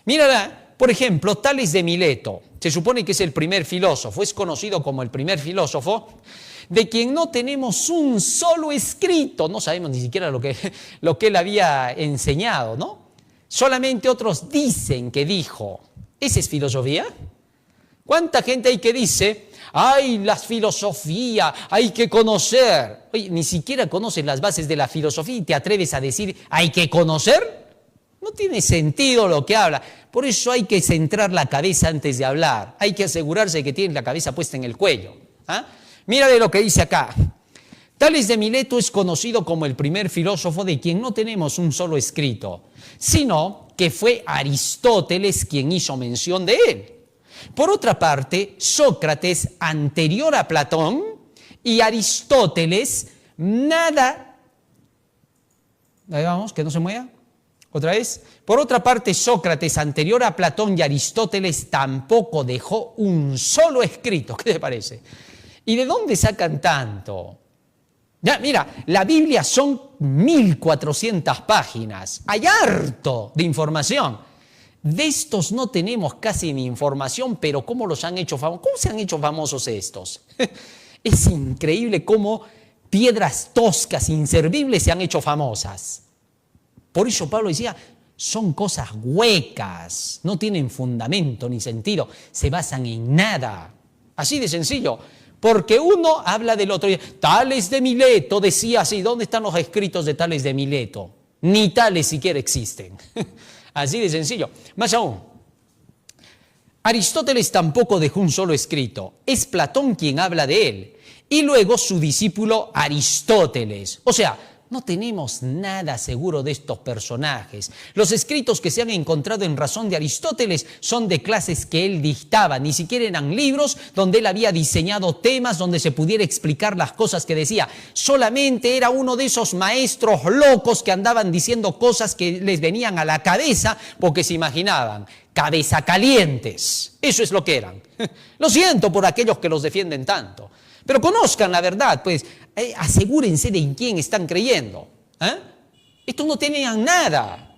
[SPEAKER 1] Mira, por ejemplo, Tales de Mileto, se supone que es el primer filósofo, es conocido como el primer filósofo, de quien no tenemos un solo escrito, no sabemos ni siquiera lo que él había enseñado, ¿no? Solamente otros dicen que dijo. ¿Esa es filosofía? ¿Cuánta gente hay que dice, ay, la filosofía, hay que conocer? Oye, ni siquiera conoces las bases de la filosofía y te atreves a decir, hay que conocer. No tiene sentido lo que habla. Por eso hay que centrar la cabeza antes de hablar. Hay que asegurarse que tienes la cabeza puesta en el cuello. Mírale lo que dice acá. Tales de Mileto es conocido como el primer filósofo de quien no tenemos un solo escrito, sino que fue Aristóteles quien hizo mención de él. Por otra parte, Sócrates, anterior a Platón, Y Aristóteles, nada, ahí vamos, que no se mueva, otra vez. Por otra parte, Sócrates, anterior a Platón y Aristóteles, tampoco dejó un solo escrito. ¿Qué te parece? ¿Y de dónde sacan tanto? Ya, mira, la Biblia son 1400 páginas, hay harto de información. De estos no tenemos casi ni información, pero ¿cómo los han hecho famosos? ¿Cómo se han hecho famosos estos? Es increíble cómo piedras toscas, inservibles, se han hecho famosas. Por eso Pablo decía, son cosas huecas, no tienen fundamento ni sentido, se basan en nada. Así de sencillo. Porque uno habla del otro. Tales de Mileto decía así. ¿Dónde están los escritos de Tales de Mileto? Ni tales siquiera existen. Así de sencillo. Más aún, Aristóteles tampoco dejó un solo escrito. Es Platón quien habla de él. Y luego su discípulo Aristóteles. O sea, no tenemos nada seguro de estos personajes. Los escritos que se han encontrado en razón de Aristóteles son de clases que él dictaba, ni siquiera eran libros donde él había diseñado temas donde se pudiera explicar las cosas que decía. Solamente era uno de esos maestros locos que andaban diciendo cosas que les venían a la cabeza porque se imaginaban. Cabeza calientes, eso es lo que eran. Lo siento por aquellos que los defienden tanto. Pero conozcan la verdad, pues asegúrense de en quién están creyendo. Estos no tenían nada.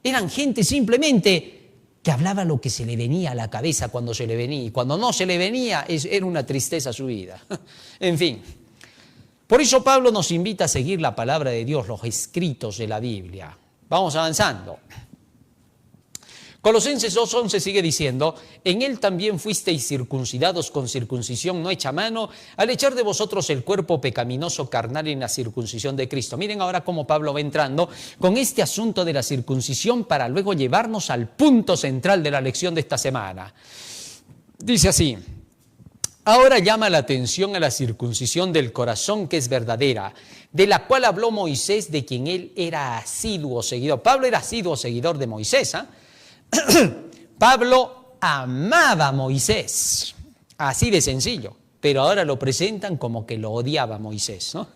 [SPEAKER 1] Eran gente simplemente que hablaba lo que se le venía a la cabeza cuando se le venía. Y cuando no se le venía, era una tristeza su vida. En fin. Por eso Pablo nos invita a seguir la palabra de Dios, los escritos de la Biblia. Vamos avanzando. Colosenses 2:11 sigue diciendo, en él también fuisteis circuncidados con circuncisión no hecha a mano, al echar de vosotros el cuerpo pecaminoso carnal en la circuncisión de Cristo. Miren ahora cómo Pablo va entrando con este asunto de la circuncisión para luego llevarnos al punto central de la lección de esta semana. Dice así, ahora llama la atención a la circuncisión del corazón que es verdadera, de la cual habló Moisés, de quien él era asiduo seguidor. Pablo era asiduo seguidor de Moisés, Pablo amaba a Moisés, así de sencillo, pero ahora lo presentan como que lo odiaba a Moisés, ¿no?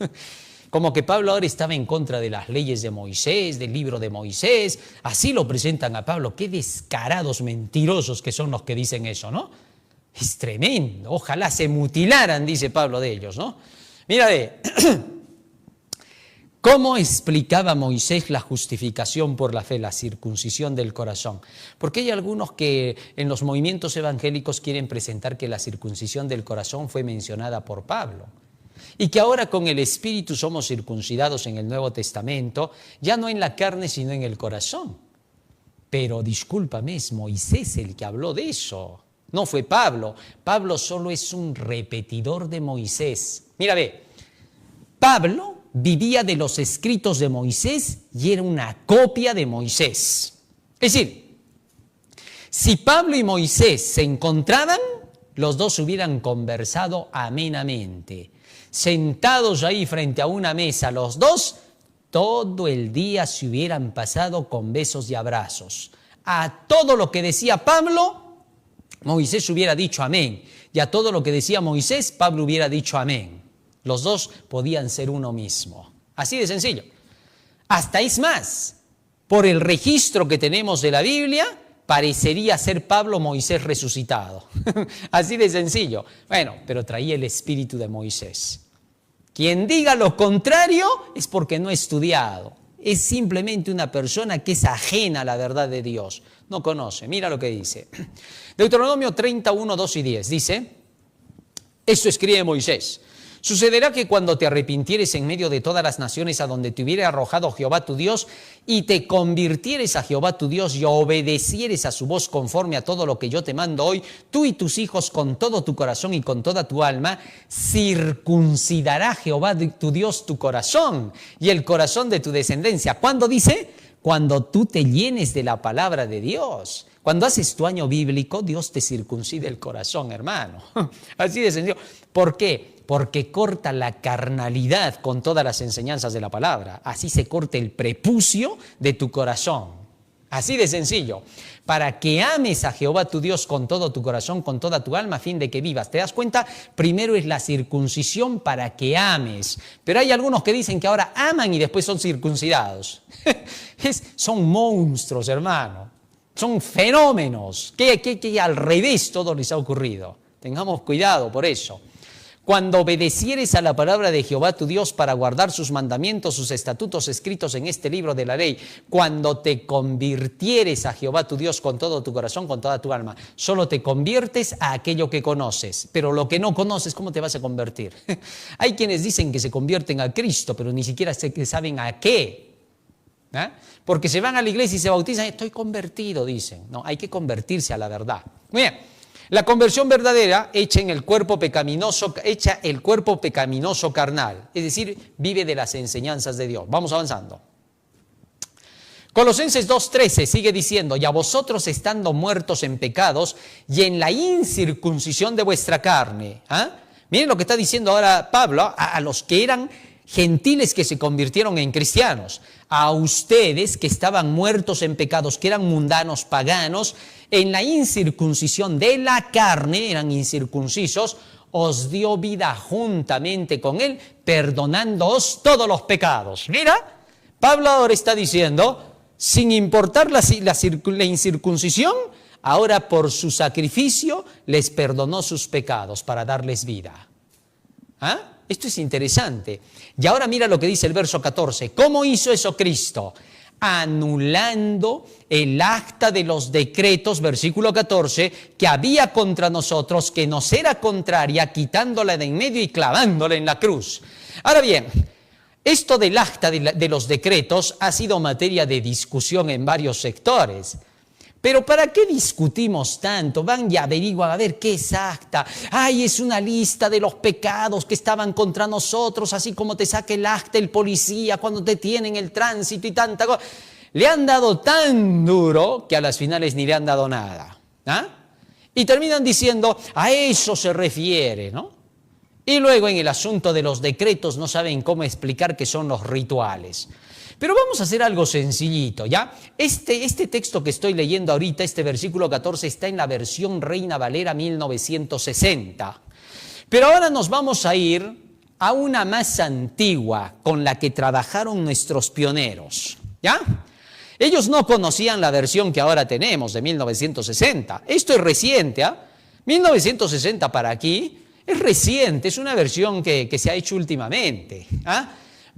[SPEAKER 1] Como que Pablo ahora estaba en contra de las leyes de Moisés, del libro de Moisés, así lo presentan a Pablo. Qué descarados, mentirosos que son los que dicen eso, ¿no? Es tremendo, ojalá se mutilaran, dice Pablo de ellos, ¿no? Mira, ¿cómo explicaba Moisés la justificación por la fe, la circuncisión del corazón? Porque hay algunos que en los movimientos evangélicos quieren presentar que la circuncisión del corazón fue mencionada por Pablo y que ahora con el Espíritu somos circuncidados en el Nuevo Testamento, ya no en la carne sino en el corazón. Pero discúlpame, es Moisés el que habló de eso, no fue Pablo. Pablo solo es un repetidor de Moisés. Mira, Pablo vivía de los escritos de Moisés y era una copia de Moisés. Es decir, si Pablo y Moisés se encontraban, los dos hubieran conversado amenamente. Sentados ahí frente a una mesa los dos, todo el día se hubieran pasado con besos y abrazos. A todo lo que decía Pablo, Moisés hubiera dicho amén. Y a todo lo que decía Moisés, Pablo hubiera dicho amén. Los dos podían ser uno mismo. Así de sencillo. Hasta es más, por el registro que tenemos de la Biblia, parecería ser Pablo Moisés resucitado. Así de sencillo. Bueno, pero traía el espíritu de Moisés. Quien diga lo contrario es porque no ha estudiado. Es simplemente una persona que es ajena a la verdad de Dios. No conoce. Mira lo que dice. Deuteronomio 31, 2 y 10. Dice, esto escribe Moisés. Sucederá que cuando te arrepintieres en medio de todas las naciones a donde te hubiere arrojado Jehová tu Dios y te convirtieres a Jehová tu Dios y obedecieres a su voz conforme a todo lo que yo te mando hoy, tú y tus hijos con todo tu corazón y con toda tu alma, circuncidará Jehová tu Dios tu corazón y el corazón de tu descendencia. ¿Cuándo dice? Cuando tú te llenes de la palabra de Dios. Cuando haces tu año bíblico, Dios te circuncide el corazón, hermano. Así de sencillo. ¿Por qué? Porque corta la carnalidad con todas las enseñanzas de la palabra. Así se corta el prepucio de tu corazón. Así de sencillo. Para que ames a Jehová tu Dios con todo tu corazón, con toda tu alma, a fin de que vivas. ¿Te das cuenta? Primero es la circuncisión para que ames. Pero hay algunos que dicen que ahora aman y después son circuncidados. Son monstruos, hermano. Son fenómenos. Que al revés todo les ha ocurrido. Tengamos cuidado por eso. Cuando obedecieres a la palabra de Jehová tu Dios para guardar sus mandamientos, sus estatutos escritos en este libro de la ley, cuando te convirtieres a Jehová tu Dios con todo tu corazón, con toda tu alma, solo te conviertes a aquello que conoces, pero lo que no conoces, ¿cómo te vas a convertir? Hay quienes dicen que se convierten a Cristo, pero ni siquiera saben a qué. Porque se van a la iglesia y se bautizan, estoy convertido, dicen. No, hay que convertirse a la verdad. Muy bien. La conversión verdadera echa el cuerpo pecaminoso carnal, es decir, vive de las enseñanzas de Dios. Vamos avanzando. Colosenses 2:13 sigue diciendo, y a vosotros estando muertos en pecados y en la incircuncisión de vuestra carne. Miren lo que está diciendo ahora Pablo a los que eran gentiles que se convirtieron en cristianos, a ustedes que estaban muertos en pecados, que eran mundanos, paganos, en la incircuncisión de la carne, eran incircuncisos, os dio vida juntamente con él, perdonándoos todos los pecados. Mira, Pablo ahora está diciendo, sin importar la incircuncisión, ahora por su sacrificio les perdonó sus pecados para darles vida. Esto es interesante. Y ahora mira lo que dice el verso 14. ¿Cómo hizo eso Cristo? Anulando el acta de los decretos, versículo 14, que había contra nosotros, que nos era contraria, quitándola de en medio y clavándola en la cruz. Ahora bien, esto del acta de los decretos ha sido materia de discusión en varios sectores. Pero ¿para qué discutimos tanto? Van y averiguan a ver qué es acta. Ay, es una lista de los pecados que estaban contra nosotros, así como te saca el acta el policía cuando te tiene en el tránsito y tanta cosa. Le han dado tan duro que a las finales ni le han dado nada. Y terminan diciendo, a eso se refiere, ¿no? Y luego en el asunto de los decretos no saben cómo explicar qué son los rituales. Pero vamos a hacer algo sencillito, ¿ya? Este texto que estoy leyendo ahorita, este versículo 14, está en la versión Reina Valera 1960. Pero ahora nos vamos a ir a una más antigua con la que trabajaron nuestros pioneros, ¿ya? Ellos no conocían la versión que ahora tenemos de 1960. Esto es reciente, 1960 para aquí es reciente, es una versión que se ha hecho últimamente,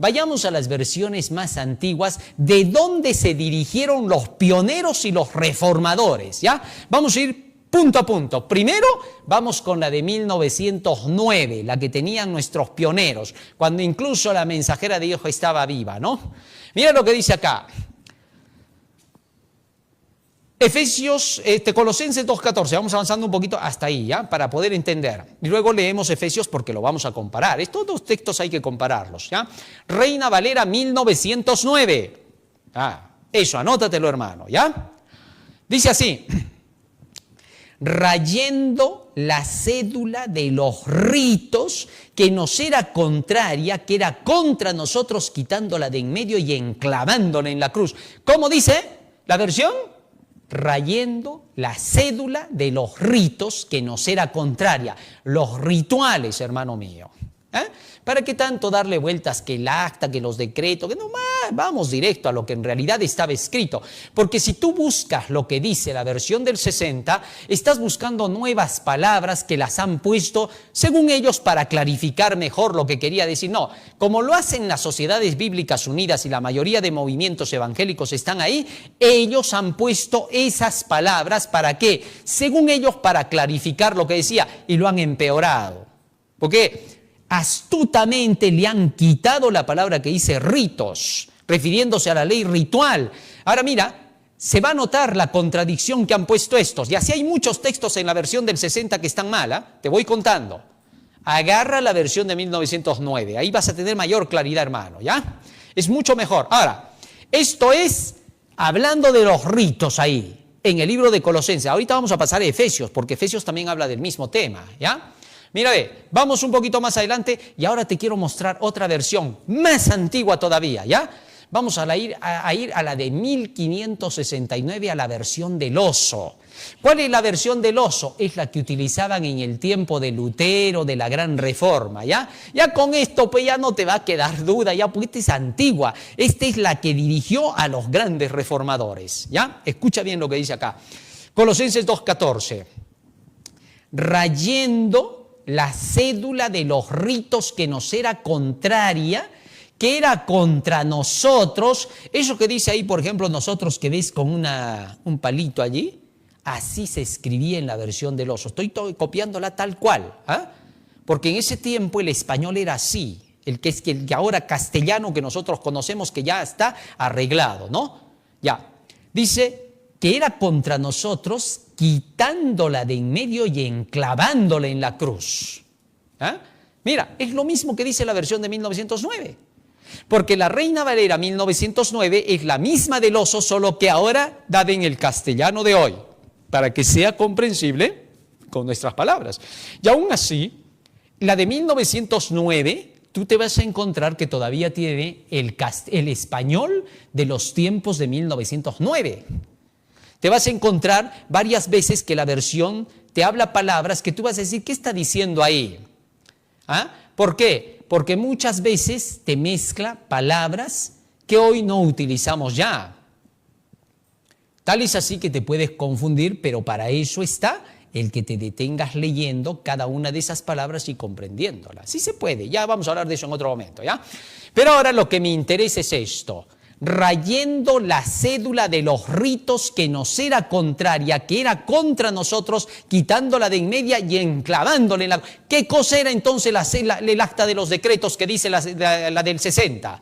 [SPEAKER 1] Vayamos a las versiones más antiguas de dónde se dirigieron los pioneros y los reformadores, ¿ya? Vamos a ir punto a punto. Primero, vamos con la de 1909, la que tenían nuestros pioneros, cuando incluso la mensajera de Dios estaba viva, ¿no? Mira lo que dice acá. Colosenses 2:14, vamos avanzando un poquito hasta ahí, ¿ya? Para poder entender. Y luego leemos Efesios porque lo vamos a comparar. Estos dos textos hay que compararlos, ¿ya? Reina Valera 1909. Eso, anótatelo, hermano, ¿ya? Dice así, rayendo la cédula de los ritos que nos era contraria, que era contra nosotros, quitándola de en medio y enclavándola en la cruz. ¿Cómo dice la versión? Rayendo la cédula de los ritos que nos era contraria. Los rituales, hermano mío. ¿Para qué tanto darle vueltas que el acta, que los decretos? Que no más, vamos directo a lo que en realidad estaba escrito. Porque si tú buscas lo que dice la versión del 60, estás buscando nuevas palabras que las han puesto, según ellos, para clarificar mejor lo que quería decir. No, como lo hacen las Sociedades Bíblicas Unidas y la mayoría de movimientos evangélicos están ahí, ellos han puesto esas palabras ¿para qué? Según ellos, para clarificar lo que decía, y lo han empeorado. Porque astutamente le han quitado la palabra que dice ritos, refiriéndose a la ley ritual. Ahora mira, se va a notar la contradicción que han puesto estos. Y así hay muchos textos en la versión del 60 que están mal, te voy contando. Agarra la versión de 1909, ahí vas a tener mayor claridad, hermano, ¿ya? Es mucho mejor. Ahora, esto es hablando de los ritos ahí, en el libro de Colosenses. Ahorita vamos a pasar a Efesios, porque Efesios también habla del mismo tema, ¿ya? Mira, vamos un poquito más adelante y ahora te quiero mostrar otra versión más antigua todavía, ¿ya? Vamos a ir a la de 1569, a la versión del oso. ¿Cuál es la versión del oso? Es la que utilizaban en el tiempo de Lutero, de la Gran Reforma, ¿ya? Ya con esto pues ya no te va a quedar duda, ya, porque esta es antigua. Esta es la que dirigió a los grandes reformadores, ¿ya? Escucha bien lo que dice acá. Colosenses 2:14. Rayendo la cédula de los ritos que nos era contraria, que era contra nosotros. Eso que dice ahí, por ejemplo, nosotros, que ves con un palito allí, así se escribía en la versión del oso. Estoy copiándola tal cual, ¿ah? Porque en ese tiempo el español era así, el que ahora castellano que nosotros conocemos, que ya está arreglado, ¿no? Ya, dice que era contra nosotros, quitándola de en medio y enclavándola en la cruz. ¿Ah? Mira, es lo mismo que dice la versión de 1909. Porque la Reina Valera 1909 es la misma del oso, solo que ahora dada en el castellano de hoy, para que sea comprensible con nuestras palabras. Y aún así, la de 1909, tú te vas a encontrar que todavía tiene el español de los tiempos de 1909. Te vas a encontrar varias veces que la versión te habla palabras que tú vas a decir, ¿qué está diciendo ahí? ¿Ah? ¿Por qué? Porque muchas veces te mezcla palabras que hoy no utilizamos ya. Tal es así que te puedes confundir, pero para eso está el que te detengas leyendo cada una de esas palabras y comprendiéndolas. Sí se puede, ya vamos a hablar de eso en otro momento, ¿ya? Pero ahora lo que me interesa es esto. Rayendo la cédula de los ritos que nos era contraria, que era contra nosotros, quitándola de en media y enclavándola en la... ¿Qué cosa era entonces el acta de los decretos que dice la del 60?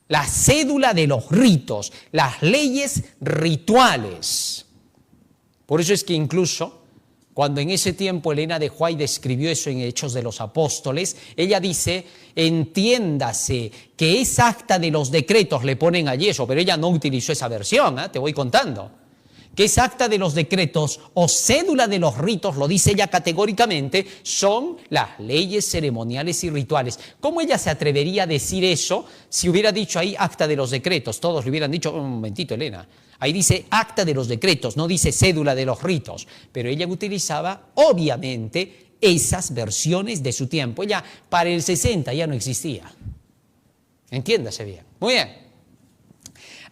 [SPEAKER 1] La cédula de los ritos, las leyes rituales. Por eso es que incluso cuando en ese tiempo Elena de White escribió eso en Hechos de los Apóstoles, ella dice, entiéndase que es acta de los decretos, le ponen allí eso, pero ella no utilizó esa versión, te voy contando. Que es acta de los decretos o cédula de los ritos, lo dice ella categóricamente, son las leyes ceremoniales y rituales. ¿Cómo ella se atrevería a decir eso si hubiera dicho ahí acta de los decretos? Todos le hubieran dicho, un momentito, Elena. Ahí dice acta de los decretos, no dice cédula de los ritos. Pero ella utilizaba, obviamente, esas versiones de su tiempo. Ella, para el 60 ya no existía. Entiéndase bien. Muy bien.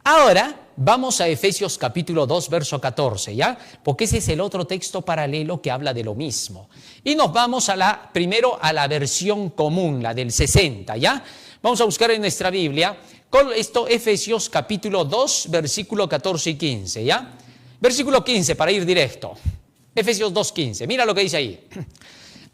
[SPEAKER 1] Ahora vamos a Efesios capítulo 2, verso 14, ¿ya? Porque ese es el otro texto paralelo que habla de lo mismo. Y nos vamos primero a la versión común, la del 60, ¿ya? Vamos a buscar en nuestra Biblia, con esto Efesios capítulo 2, versículo 14 y 15, ¿ya? Versículo 15, para ir directo. Efesios 2, 15, mira lo que dice ahí.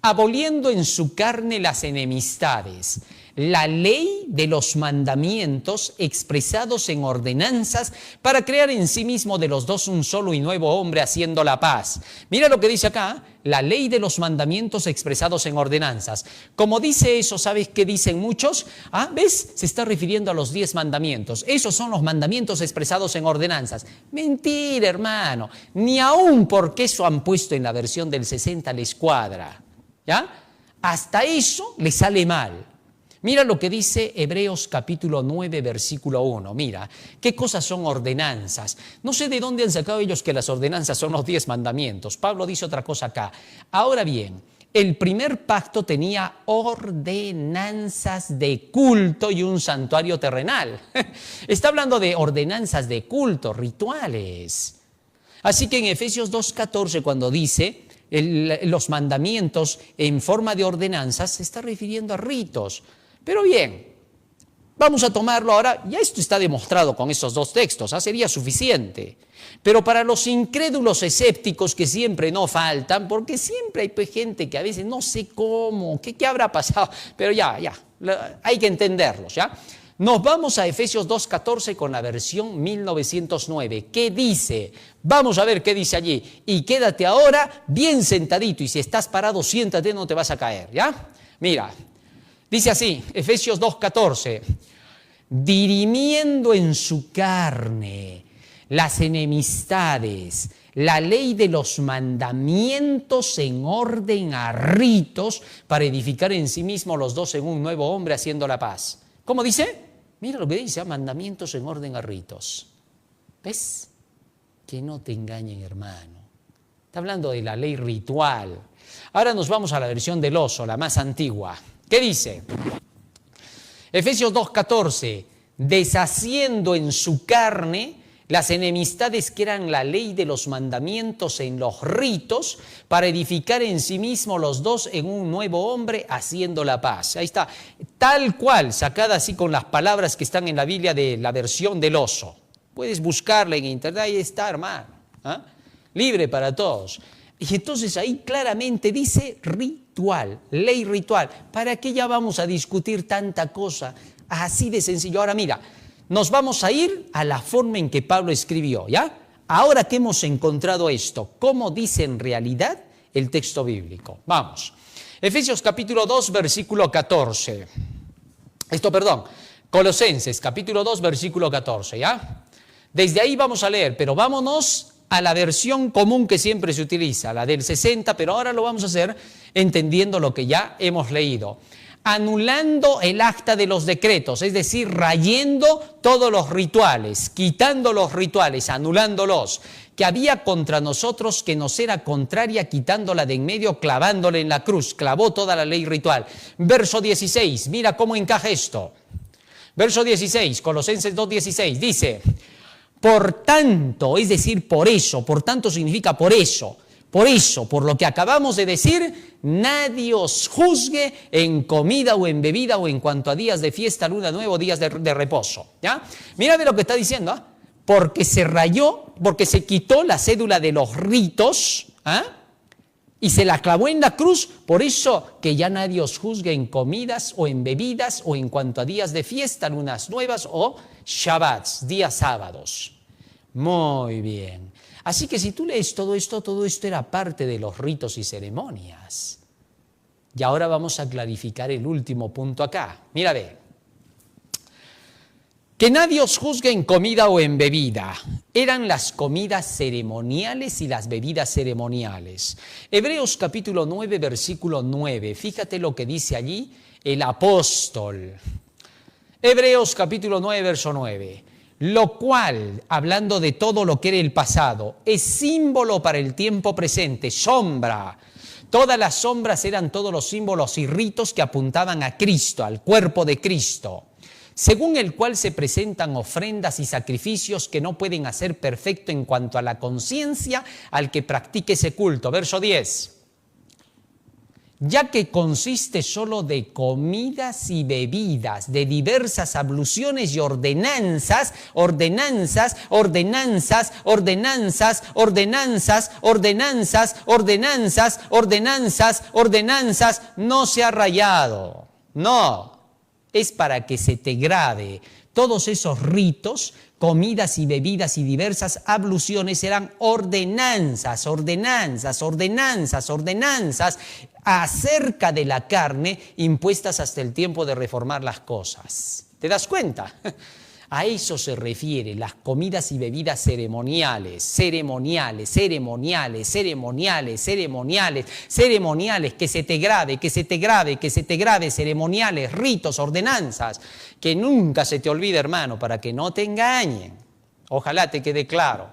[SPEAKER 1] Aboliendo en su carne las enemistades, la ley de los mandamientos expresados en ordenanzas para crear en sí mismo de los dos un solo y nuevo hombre haciendo la paz. Mira lo que dice acá, la ley de los mandamientos expresados en ordenanzas. Como dice eso, ¿sabes qué dicen muchos? ¿Ves? Se está refiriendo a los 10 mandamientos. Esos son los mandamientos expresados en ordenanzas. Mentira, hermano. Ni aún porque eso han puesto en la versión del 60 les cuadra. ¿Ya? Hasta eso le sale mal. Mira lo que dice Hebreos capítulo 9, versículo 1. Mira, ¿qué cosas son ordenanzas? No sé de dónde han sacado ellos que las ordenanzas son los 10 mandamientos. Pablo dice otra cosa acá. Ahora bien, el primer pacto tenía ordenanzas de culto y un santuario terrenal. Está hablando de ordenanzas de culto, rituales. Así que en Efesios 2:14, cuando dice los mandamientos en forma de ordenanzas, se está refiriendo a ritos. Pero bien, vamos a tomarlo ahora, ya esto está demostrado con esos dos textos, sería suficiente. Pero para los incrédulos escépticos que siempre no faltan, porque siempre hay gente que a veces no sé cómo, qué habrá pasado, pero ya, hay que entenderlos, ¿ya? Nos vamos a Efesios 2:14 con la versión 1909. ¿Qué dice? Vamos a ver qué dice allí. Y quédate ahora bien sentadito, y si estás parado, siéntate, no te vas a caer, ¿ya? Mira, dice así, Efesios 2:14, dirimiendo en su carne las enemistades, la ley de los mandamientos en orden a ritos, para edificar en sí mismo los dos en un nuevo hombre haciendo la paz. ¿Cómo dice? Mira lo que dice, mandamientos en orden a ritos. ¿Ves? Que no te engañen, hermano. Está hablando de la ley ritual. Ahora nos vamos a la versión del oso, la más antigua. ¿Qué dice? Efesios 2:14, deshaciendo en su carne las enemistades que eran la ley de los mandamientos en los ritos, para edificar en sí mismo los dos en un nuevo hombre, haciendo la paz. Ahí está, tal cual, sacada así con las palabras que están en la Biblia de la versión del oso. Puedes buscarla en internet, ahí está, hermano. Libre para todos. Y entonces ahí claramente dice ritual, ley ritual. ¿Para qué ya vamos a discutir tanta cosa? Así de sencillo. Ahora mira, nos vamos a ir a la forma en que Pablo escribió, ¿ya? Ahora que hemos encontrado esto, ¿cómo dice en realidad el texto bíblico? Vamos. Efesios capítulo 2, versículo 14. Colosenses capítulo 2, versículo 14, ¿ya? Desde ahí vamos a leer, pero vámonos a la versión común que siempre se utiliza, la del 60, pero ahora lo vamos a hacer entendiendo lo que ya hemos leído. Anulando el acta de los decretos, es decir, rayendo todos los rituales, quitando los rituales, anulándolos, que había contra nosotros, que nos era contraria, quitándola de en medio, clavándola en la cruz, clavó toda la ley ritual. Verso 16, mira cómo encaja esto. Verso 16, Colosenses 2:16, dice: por tanto, es decir, por eso, por tanto significa por eso, por lo que acabamos de decir, nadie os juzgue en comida o en bebida o en cuanto a días de fiesta, luna nueva o días de reposo. ¿Ya? Mira lo que está diciendo, ¿eh? Porque se rayó, porque se quitó la cédula de los ritos, y se la clavó en la cruz, por eso que ya nadie os juzgue en comidas o en bebidas o en cuanto a días de fiesta, lunas nuevas o Shabbats, días sábados. Muy bien. Así que si tú lees todo esto era parte de los ritos y ceremonias. Y ahora vamos a clarificar el último punto acá. Mira, ve. Que nadie os juzgue en comida o en bebida. Eran las comidas ceremoniales y las bebidas ceremoniales. Hebreos capítulo 9, versículo 9. Fíjate lo que dice allí el apóstol. Hebreos capítulo 9, verso 9. Lo cual, hablando de todo lo que era el pasado, es símbolo para el tiempo presente, sombra. Todas las sombras eran todos los símbolos y ritos que apuntaban a Cristo, al cuerpo de Cristo, según el cual se presentan ofrendas y sacrificios que no pueden hacer perfecto en cuanto a la conciencia al que practique ese culto. Verso 10. Ya que consiste solo de comidas y bebidas, de diversas abluciones y ordenanzas, no se ha rayado. No, es para que se te grave. Todos esos ritos, comidas y bebidas y diversas abluciones eran ordenanzas acerca de la carne, impuestas hasta el tiempo de reformar las cosas. ¿Te das cuenta? A eso se refiere las comidas y bebidas ceremoniales, que se te grave, ceremoniales, ritos, ordenanzas, que nunca se te olvide, hermano, para que no te engañen. Ojalá te quede claro.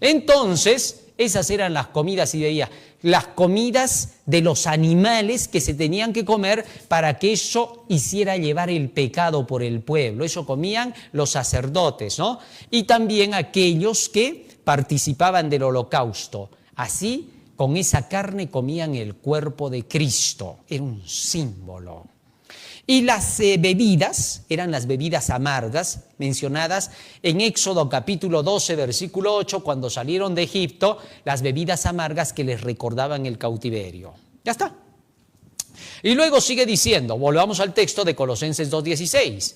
[SPEAKER 1] Entonces, esas eran las comidas y bebidas, las comidas de los animales que se tenían que comer para que eso hiciera llevar el pecado por el pueblo. Eso comían los sacerdotes, ¿no? Y también aquellos que participaban del holocausto. Así, con esa carne comían el cuerpo de Cristo. Era un símbolo. Y las bebidas, eran las bebidas amargas, mencionadas en Éxodo capítulo 12, versículo 8, cuando salieron de Egipto, las bebidas amargas que les recordaban el cautiverio. Ya está. Y luego sigue diciendo, volvamos al texto de Colosenses 2:16.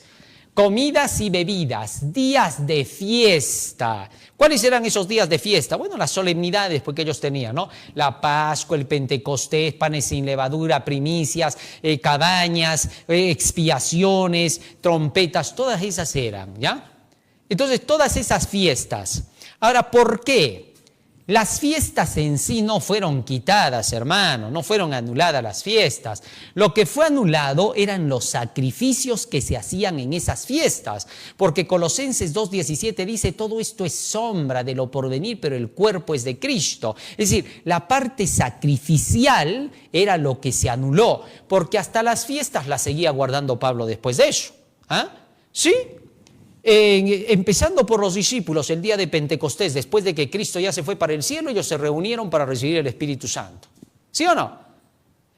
[SPEAKER 1] Comidas y bebidas, días de fiesta. ¿Cuáles eran esos días de fiesta? Bueno, las solemnidades que ellos tenían, ¿no? La Pascua, el Pentecostés, panes sin levadura, primicias, cabañas, expiaciones, trompetas, todas esas eran, ¿ya? Entonces, todas esas fiestas. Ahora, ¿por qué? Las fiestas en sí no fueron quitadas, hermano, no fueron anuladas las fiestas. Lo que fue anulado eran los sacrificios que se hacían en esas fiestas, porque Colosenses 2:17 dice, todo esto es sombra de lo porvenir, pero el cuerpo es de Cristo. Es decir, la parte sacrificial era lo que se anuló, porque hasta las fiestas las seguía guardando Pablo después de eso. ¿Ah? ¿Sí? Empezando por los discípulos, el día de Pentecostés, después de que Cristo ya se fue para el cielo, ellos se reunieron para recibir el Espíritu Santo. ¿Sí o no?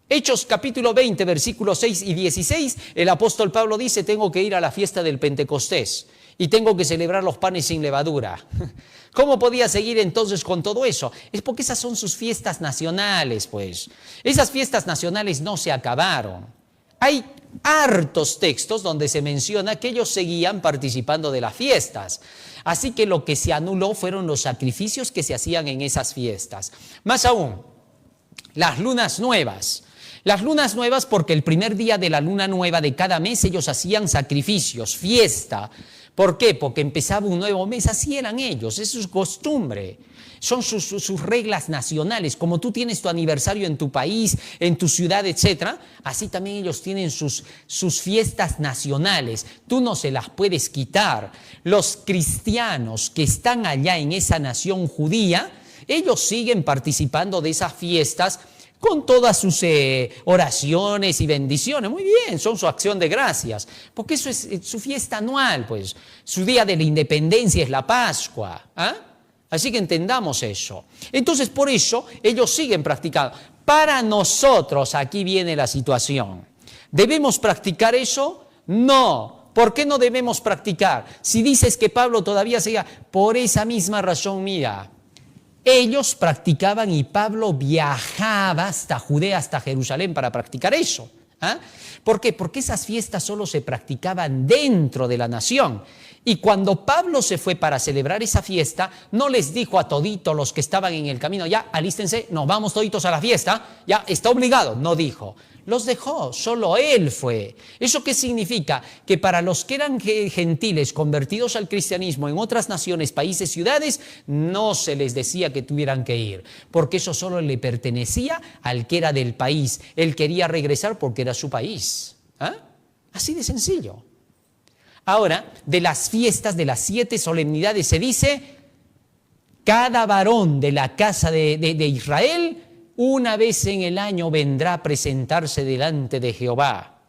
[SPEAKER 1] Hechos capítulo 20, versículos 6 y 16, el apóstol Pablo dice, tengo que ir a la fiesta del Pentecostés y tengo que celebrar los panes sin levadura. ¿Cómo podía seguir entonces con todo eso? Es porque esas son sus fiestas nacionales, pues. Esas fiestas nacionales no se acabaron. Hay hartos textos donde se menciona que ellos seguían participando de las fiestas. Así que lo que se anuló fueron los sacrificios que se hacían en esas fiestas. Más aún, las lunas nuevas. Las lunas nuevas porque el primer día de la luna nueva de cada mes ellos hacían sacrificios, fiesta. ¿Por qué? Porque empezaba un nuevo mes, así eran ellos, es su costumbre. Son sus reglas nacionales. Como tú tienes tu aniversario en tu país, en tu ciudad, etc., así también ellos tienen sus fiestas nacionales. Tú no se las puedes quitar. Los cristianos que están allá en esa nación judía, ellos siguen participando de esas fiestas con todas sus oraciones y bendiciones. Muy bien, son su acción de gracias, porque eso es su fiesta anual, pues. Su día de la independencia es la Pascua, ¿ah? Así que entendamos eso. Entonces, por eso, ellos siguen practicando. Para nosotros, aquí viene la situación. ¿Debemos practicar eso? No. ¿Por qué no debemos practicar? Si dices que Pablo todavía seguía, por esa misma razón, mira, ellos practicaban y Pablo viajaba hasta Judea, hasta Jerusalén para practicar eso. ¿Ah? ¿Por qué? Porque esas fiestas solo se practicaban dentro de la nación. Y cuando Pablo se fue para celebrar esa fiesta, no les dijo a toditos los que estaban en el camino, ya, alístense, nos vamos toditos a la fiesta, ya, está obligado. No dijo, los dejó, solo él fue. ¿Eso qué significa? Que para los que eran gentiles convertidos al cristianismo en otras naciones, países, ciudades, no se les decía que tuvieran que ir, porque eso solo le pertenecía al que era del país. Él quería regresar porque era su país. ¿Ah? Así de sencillo. Ahora, de las fiestas, de las 7 solemnidades, se dice, cada varón de la casa de Israel, una vez en el año vendrá a presentarse delante de Jehová.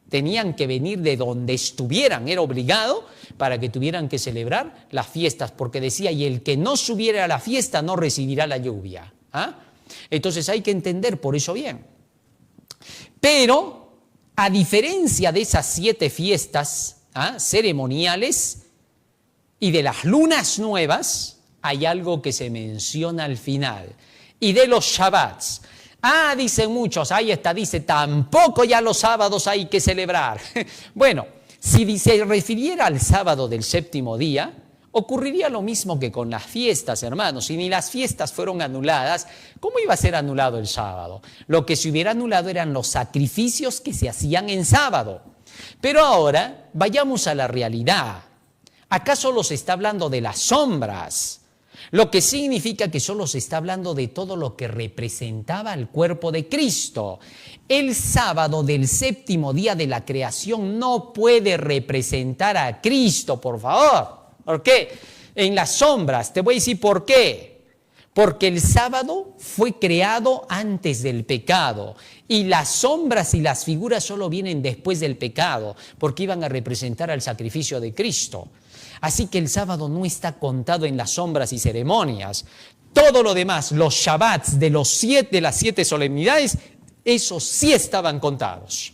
[SPEAKER 1] Tenían que venir de donde estuvieran, era obligado para que tuvieran que celebrar las fiestas, porque decía, y el que no subiera a la fiesta no recibirá la lluvia. ¿Ah? Entonces hay que entender por eso bien. Pero, a diferencia de esas 7 fiestas, ceremoniales y de las lunas nuevas, hay algo que se menciona al final. Y de los Shabbats. Dicen muchos, ahí está, dice, tampoco ya los sábados hay que celebrar. Bueno, si se refiriera al sábado del 7º día, ocurriría lo mismo que con las fiestas, hermanos. Si ni las fiestas fueron anuladas, ¿cómo iba a ser anulado el sábado? Lo que se hubiera anulado eran los sacrificios que se hacían en sábado. Pero ahora, vayamos a la realidad. Acá solo se está hablando de las sombras, lo que significa que solo se está hablando de todo lo que representaba el cuerpo de Cristo. El sábado del 7º día de la creación no puede representar a Cristo, por favor. ¿Por qué? En las sombras, te voy a decir por qué. Porque el sábado fue creado antes del pecado y las sombras y las figuras solo vienen después del pecado, porque iban a representar al sacrificio de Cristo. Así que el sábado no está contado en las sombras y ceremonias. Todo lo demás, los Shabbats de las 7 solemnidades, esos sí estaban contados.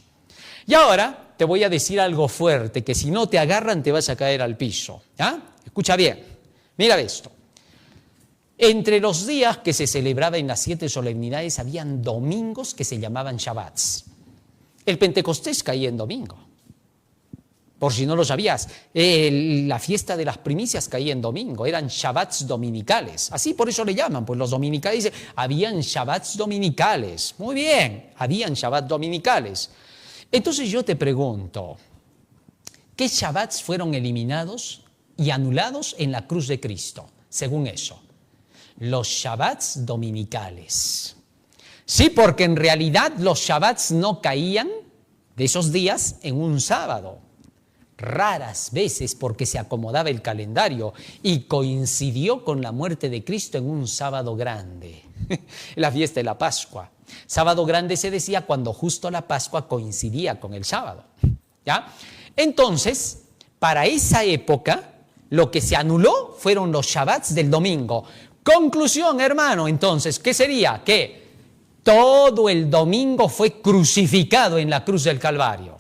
[SPEAKER 1] Y ahora te voy a decir algo fuerte, que si no te agarran te vas a caer al piso. Escucha bien, mira esto. Entre los días que se celebraba en las 7 solemnidades, habían domingos que se llamaban Shabbats. El Pentecostés caía en domingo. Por si no lo sabías, la fiesta de las primicias caía en domingo, eran Shabbats dominicales. Así por eso le llaman, pues los dominicales dicen, habían Shabbats dominicales. Muy bien, habían Shabbats dominicales. Entonces yo te pregunto, ¿qué Shabbats fueron eliminados y anulados en la cruz de Cristo, según eso? los Shabbats dominicales. Sí, porque en realidad los Shabbats no caían de esos días en un sábado. Raras veces porque se acomodaba el calendario y coincidió con la muerte de Cristo en un sábado grande, la fiesta de la Pascua. Sábado grande se decía cuando justo la Pascua coincidía con el sábado, ¿ya? Entonces, para esa época, lo que se anuló fueron los Shabbats del domingo. Conclusión, hermano, entonces, ¿qué sería? Que todo el domingo fue crucificado en la cruz del Calvario.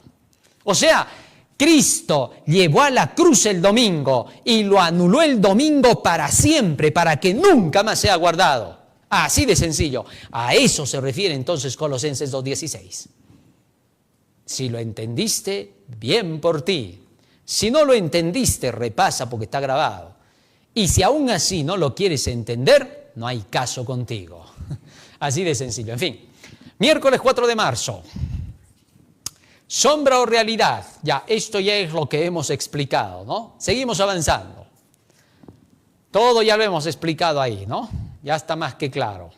[SPEAKER 1] O sea, Cristo llevó a la cruz el domingo y lo anuló el domingo para siempre, para que nunca más sea guardado. Así de sencillo. A eso se refiere entonces Colosenses 2:16. Si lo entendiste, bien por ti. Si no lo entendiste, repasa porque está grabado. Y si aún así no lo quieres entender, no hay caso contigo. Así de sencillo. En fin, miércoles 4 de marzo. Sombra o realidad, ya, esto ya es lo que hemos explicado, ¿no? Seguimos avanzando. Todo ya lo hemos explicado ahí, ¿no? Ya está más que claro.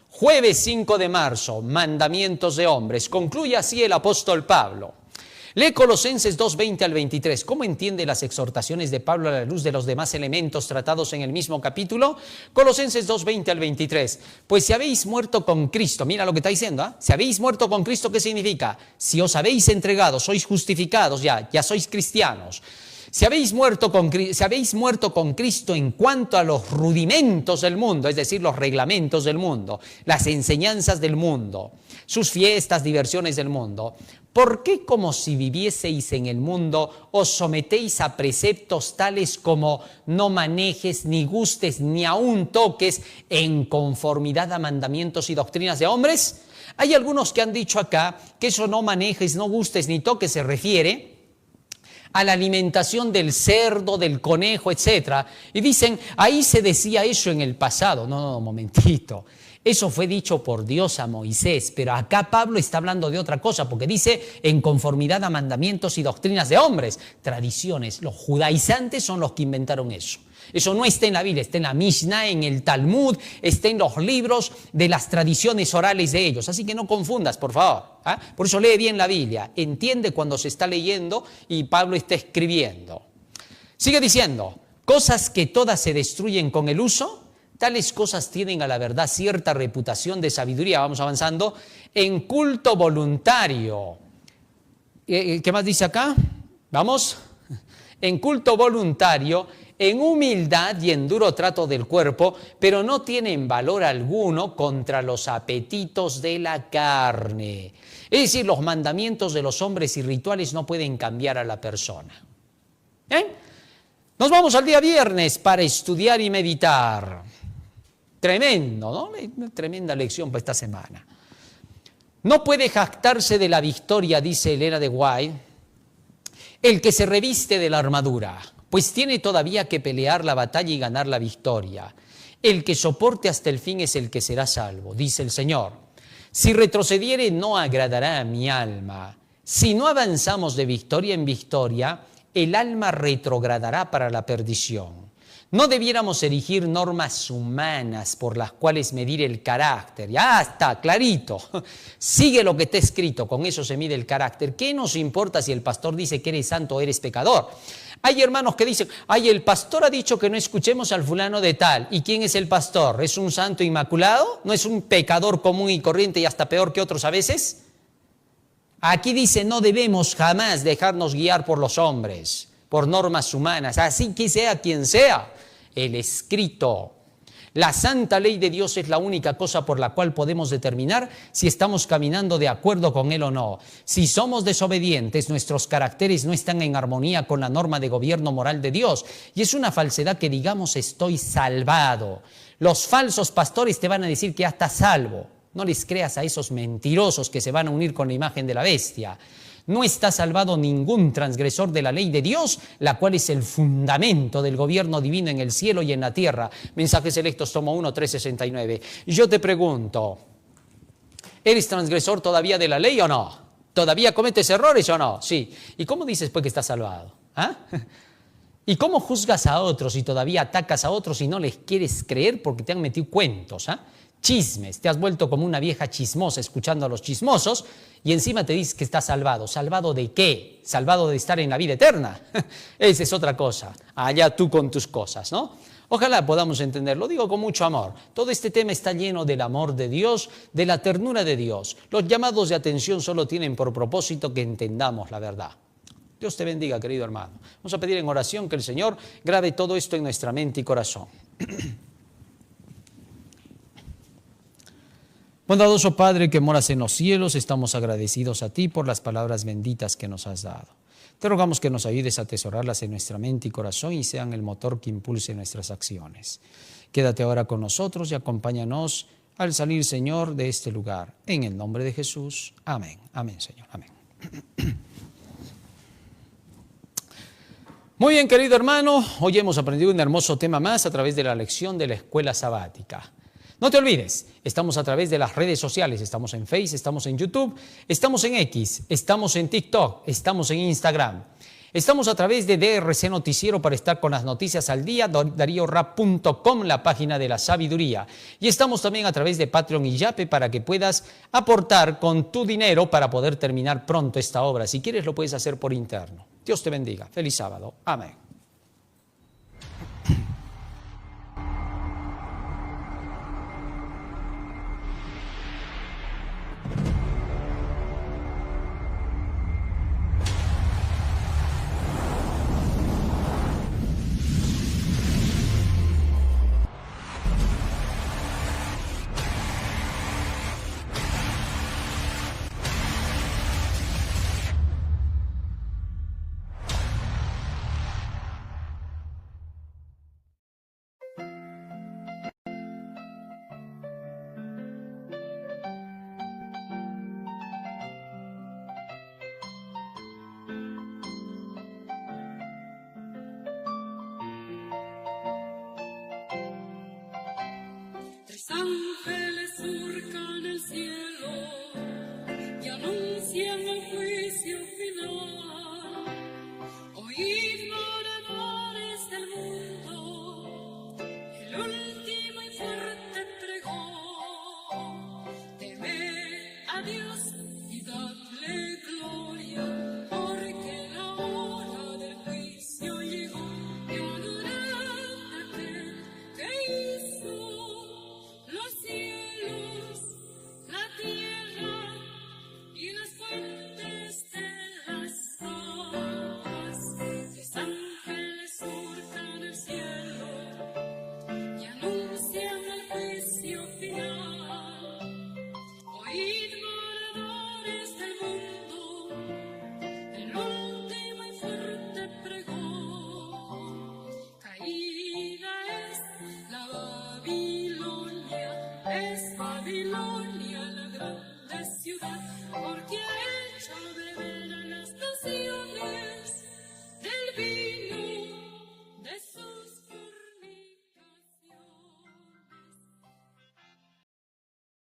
[SPEAKER 1] Jueves 5 de marzo, mandamientos de hombres. Concluye así el apóstol Pablo. Lee Colosenses 2:20 al 23. ¿Cómo entiende las exhortaciones de Pablo a la luz de los demás elementos tratados en el mismo capítulo? Colosenses 2:20 al 23. Pues si habéis muerto con Cristo, mira lo que está diciendo, ¿eh? Si habéis muerto con Cristo, ¿qué significa? Si os habéis entregado, sois justificados, ya sois cristianos. Si habéis muerto con Cristo en cuanto a los rudimentos del mundo, es decir, los reglamentos del mundo, las enseñanzas del mundo, sus fiestas, diversiones del mundo, ¿por qué como si vivieseis en el mundo os sometéis a preceptos tales como no manejes, ni gustes, ni aun toques en conformidad a mandamientos y doctrinas de hombres? Hay algunos que han dicho acá que eso no manejes, no gustes, ni toques se refiere a la alimentación del cerdo, del conejo, etc. Y dicen, ahí se decía eso en el pasado. No, momentito. Eso fue dicho por Dios a Moisés, pero acá Pablo está hablando de otra cosa, porque dice en conformidad a mandamientos y doctrinas de hombres, tradiciones. Los judaizantes son los que inventaron eso. Eso no está en la Biblia, está en la Mishnah, en el Talmud, está en los libros de las tradiciones orales de ellos. Así que no confundas, por favor. ¿Ah? Por eso lee bien la Biblia, entiende cuando se está leyendo y Pablo está escribiendo. Sigue diciendo, cosas que todas se destruyen con el uso, tales cosas tienen a la verdad cierta reputación de sabiduría. Vamos avanzando. En culto voluntario. ¿Qué más dice acá? Vamos. En culto voluntario, en humildad y en duro trato del cuerpo, pero no tienen valor alguno contra los apetitos de la carne. Es decir, los mandamientos de los hombres y rituales no pueden cambiar a la persona. Nos vamos al día viernes para estudiar y meditar. Tremendo, ¿no? Una tremenda lección para esta semana. No puede jactarse de la victoria, dice Elena de White, el que se reviste de la armadura, pues tiene todavía que pelear la batalla y ganar la victoria. El que soporte hasta el fin es el que será salvo, dice el Señor. Si retrocediere, no agradará a mi alma. Si no avanzamos de victoria en victoria, el alma retrogradará para la perdición. No debiéramos erigir normas humanas por las cuales medir el carácter. Ya está, clarito. Sigue lo que está escrito, con eso se mide el carácter. ¿Qué nos importa si el pastor dice que eres santo o eres pecador? Hay hermanos que dicen, el pastor ha dicho que no escuchemos al fulano de tal. ¿Y quién es el pastor? ¿Es un santo inmaculado? ¿No es un pecador común y corriente y hasta peor que otros a veces? Aquí dice, no debemos jamás dejarnos guiar por los hombres, por normas humanas, así que sea quien sea. El escrito, la santa ley de Dios es la única cosa por la cual podemos determinar si estamos caminando de acuerdo con Él o no. Si somos desobedientes, nuestros caracteres no están en armonía con la norma de gobierno moral de Dios. Y es una falsedad que digamos estoy salvado. Los falsos pastores te van a decir que ya estás salvo. No les creas a esos mentirosos que se van a unir con la imagen de la bestia. No está salvado ningún transgresor de la ley de Dios, la cual es el fundamento del gobierno divino en el cielo y en la tierra. Mensajes Selectos, tomo 1, 369. Y yo te pregunto, ¿eres transgresor todavía de la ley o no? ¿Todavía cometes errores o no? Sí. ¿Y cómo dices pues que estás salvado? ¿Y cómo juzgas a otros y todavía atacas a otros y no les quieres creer porque te han metido cuentos? Chismes, te has vuelto como una vieja chismosa escuchando a los chismosos y encima te dices que estás salvado. ¿Salvado de qué? ¿Salvado de estar en la vida eterna? Esa es otra cosa. Allá tú con tus cosas, ¿no? Ojalá podamos entenderlo, digo con mucho amor. Todo este tema está lleno del amor de Dios, de la ternura de Dios. Los llamados de atención solo tienen por propósito que entendamos la verdad. Dios te bendiga, querido hermano. Vamos a pedir en oración que el Señor grabe todo esto en nuestra mente y corazón. Bondadoso Padre que moras en los cielos, estamos agradecidos a ti por las palabras benditas que nos has dado. Te rogamos que nos ayudes a atesorarlas en nuestra mente y corazón y sean el motor que impulse nuestras acciones. Quédate ahora con nosotros y acompáñanos al salir, Señor, de este lugar. En el nombre de Jesús. Amén. Amén, Señor. Amén. Muy bien, querido hermano, hoy hemos aprendido un hermoso tema más a través de la lección de la escuela sabática. No te olvides, estamos a través de las redes sociales, estamos en Facebook, estamos en YouTube, estamos en X, estamos en TikTok, estamos en Instagram. Estamos a través de DRC Noticiero para estar con las noticias al día, dariorap.com, la página de la sabiduría. Y estamos también a través de Patreon y Yape para que puedas aportar con tu dinero para poder terminar pronto esta obra. Si quieres lo puedes hacer por interno. Dios te bendiga. Feliz sábado. Amén.
[SPEAKER 2] Tres ángeles surcan el cielo y anuncian el juicio final. Oíd, moradores del mundo, el último y fuerte pregón. Temed a Dios y dadle gloria, porque la hora del juicio llegó. Y adorad a aquel que hizo los cielos, la tierra y las fuentes de las aguas. Tres ángeles surcan el cielo y anuncian el juicio final. Oíd, moradores del mundo, el último y fuerte pregón. Caída es la Babilonia la grande ciudad, porque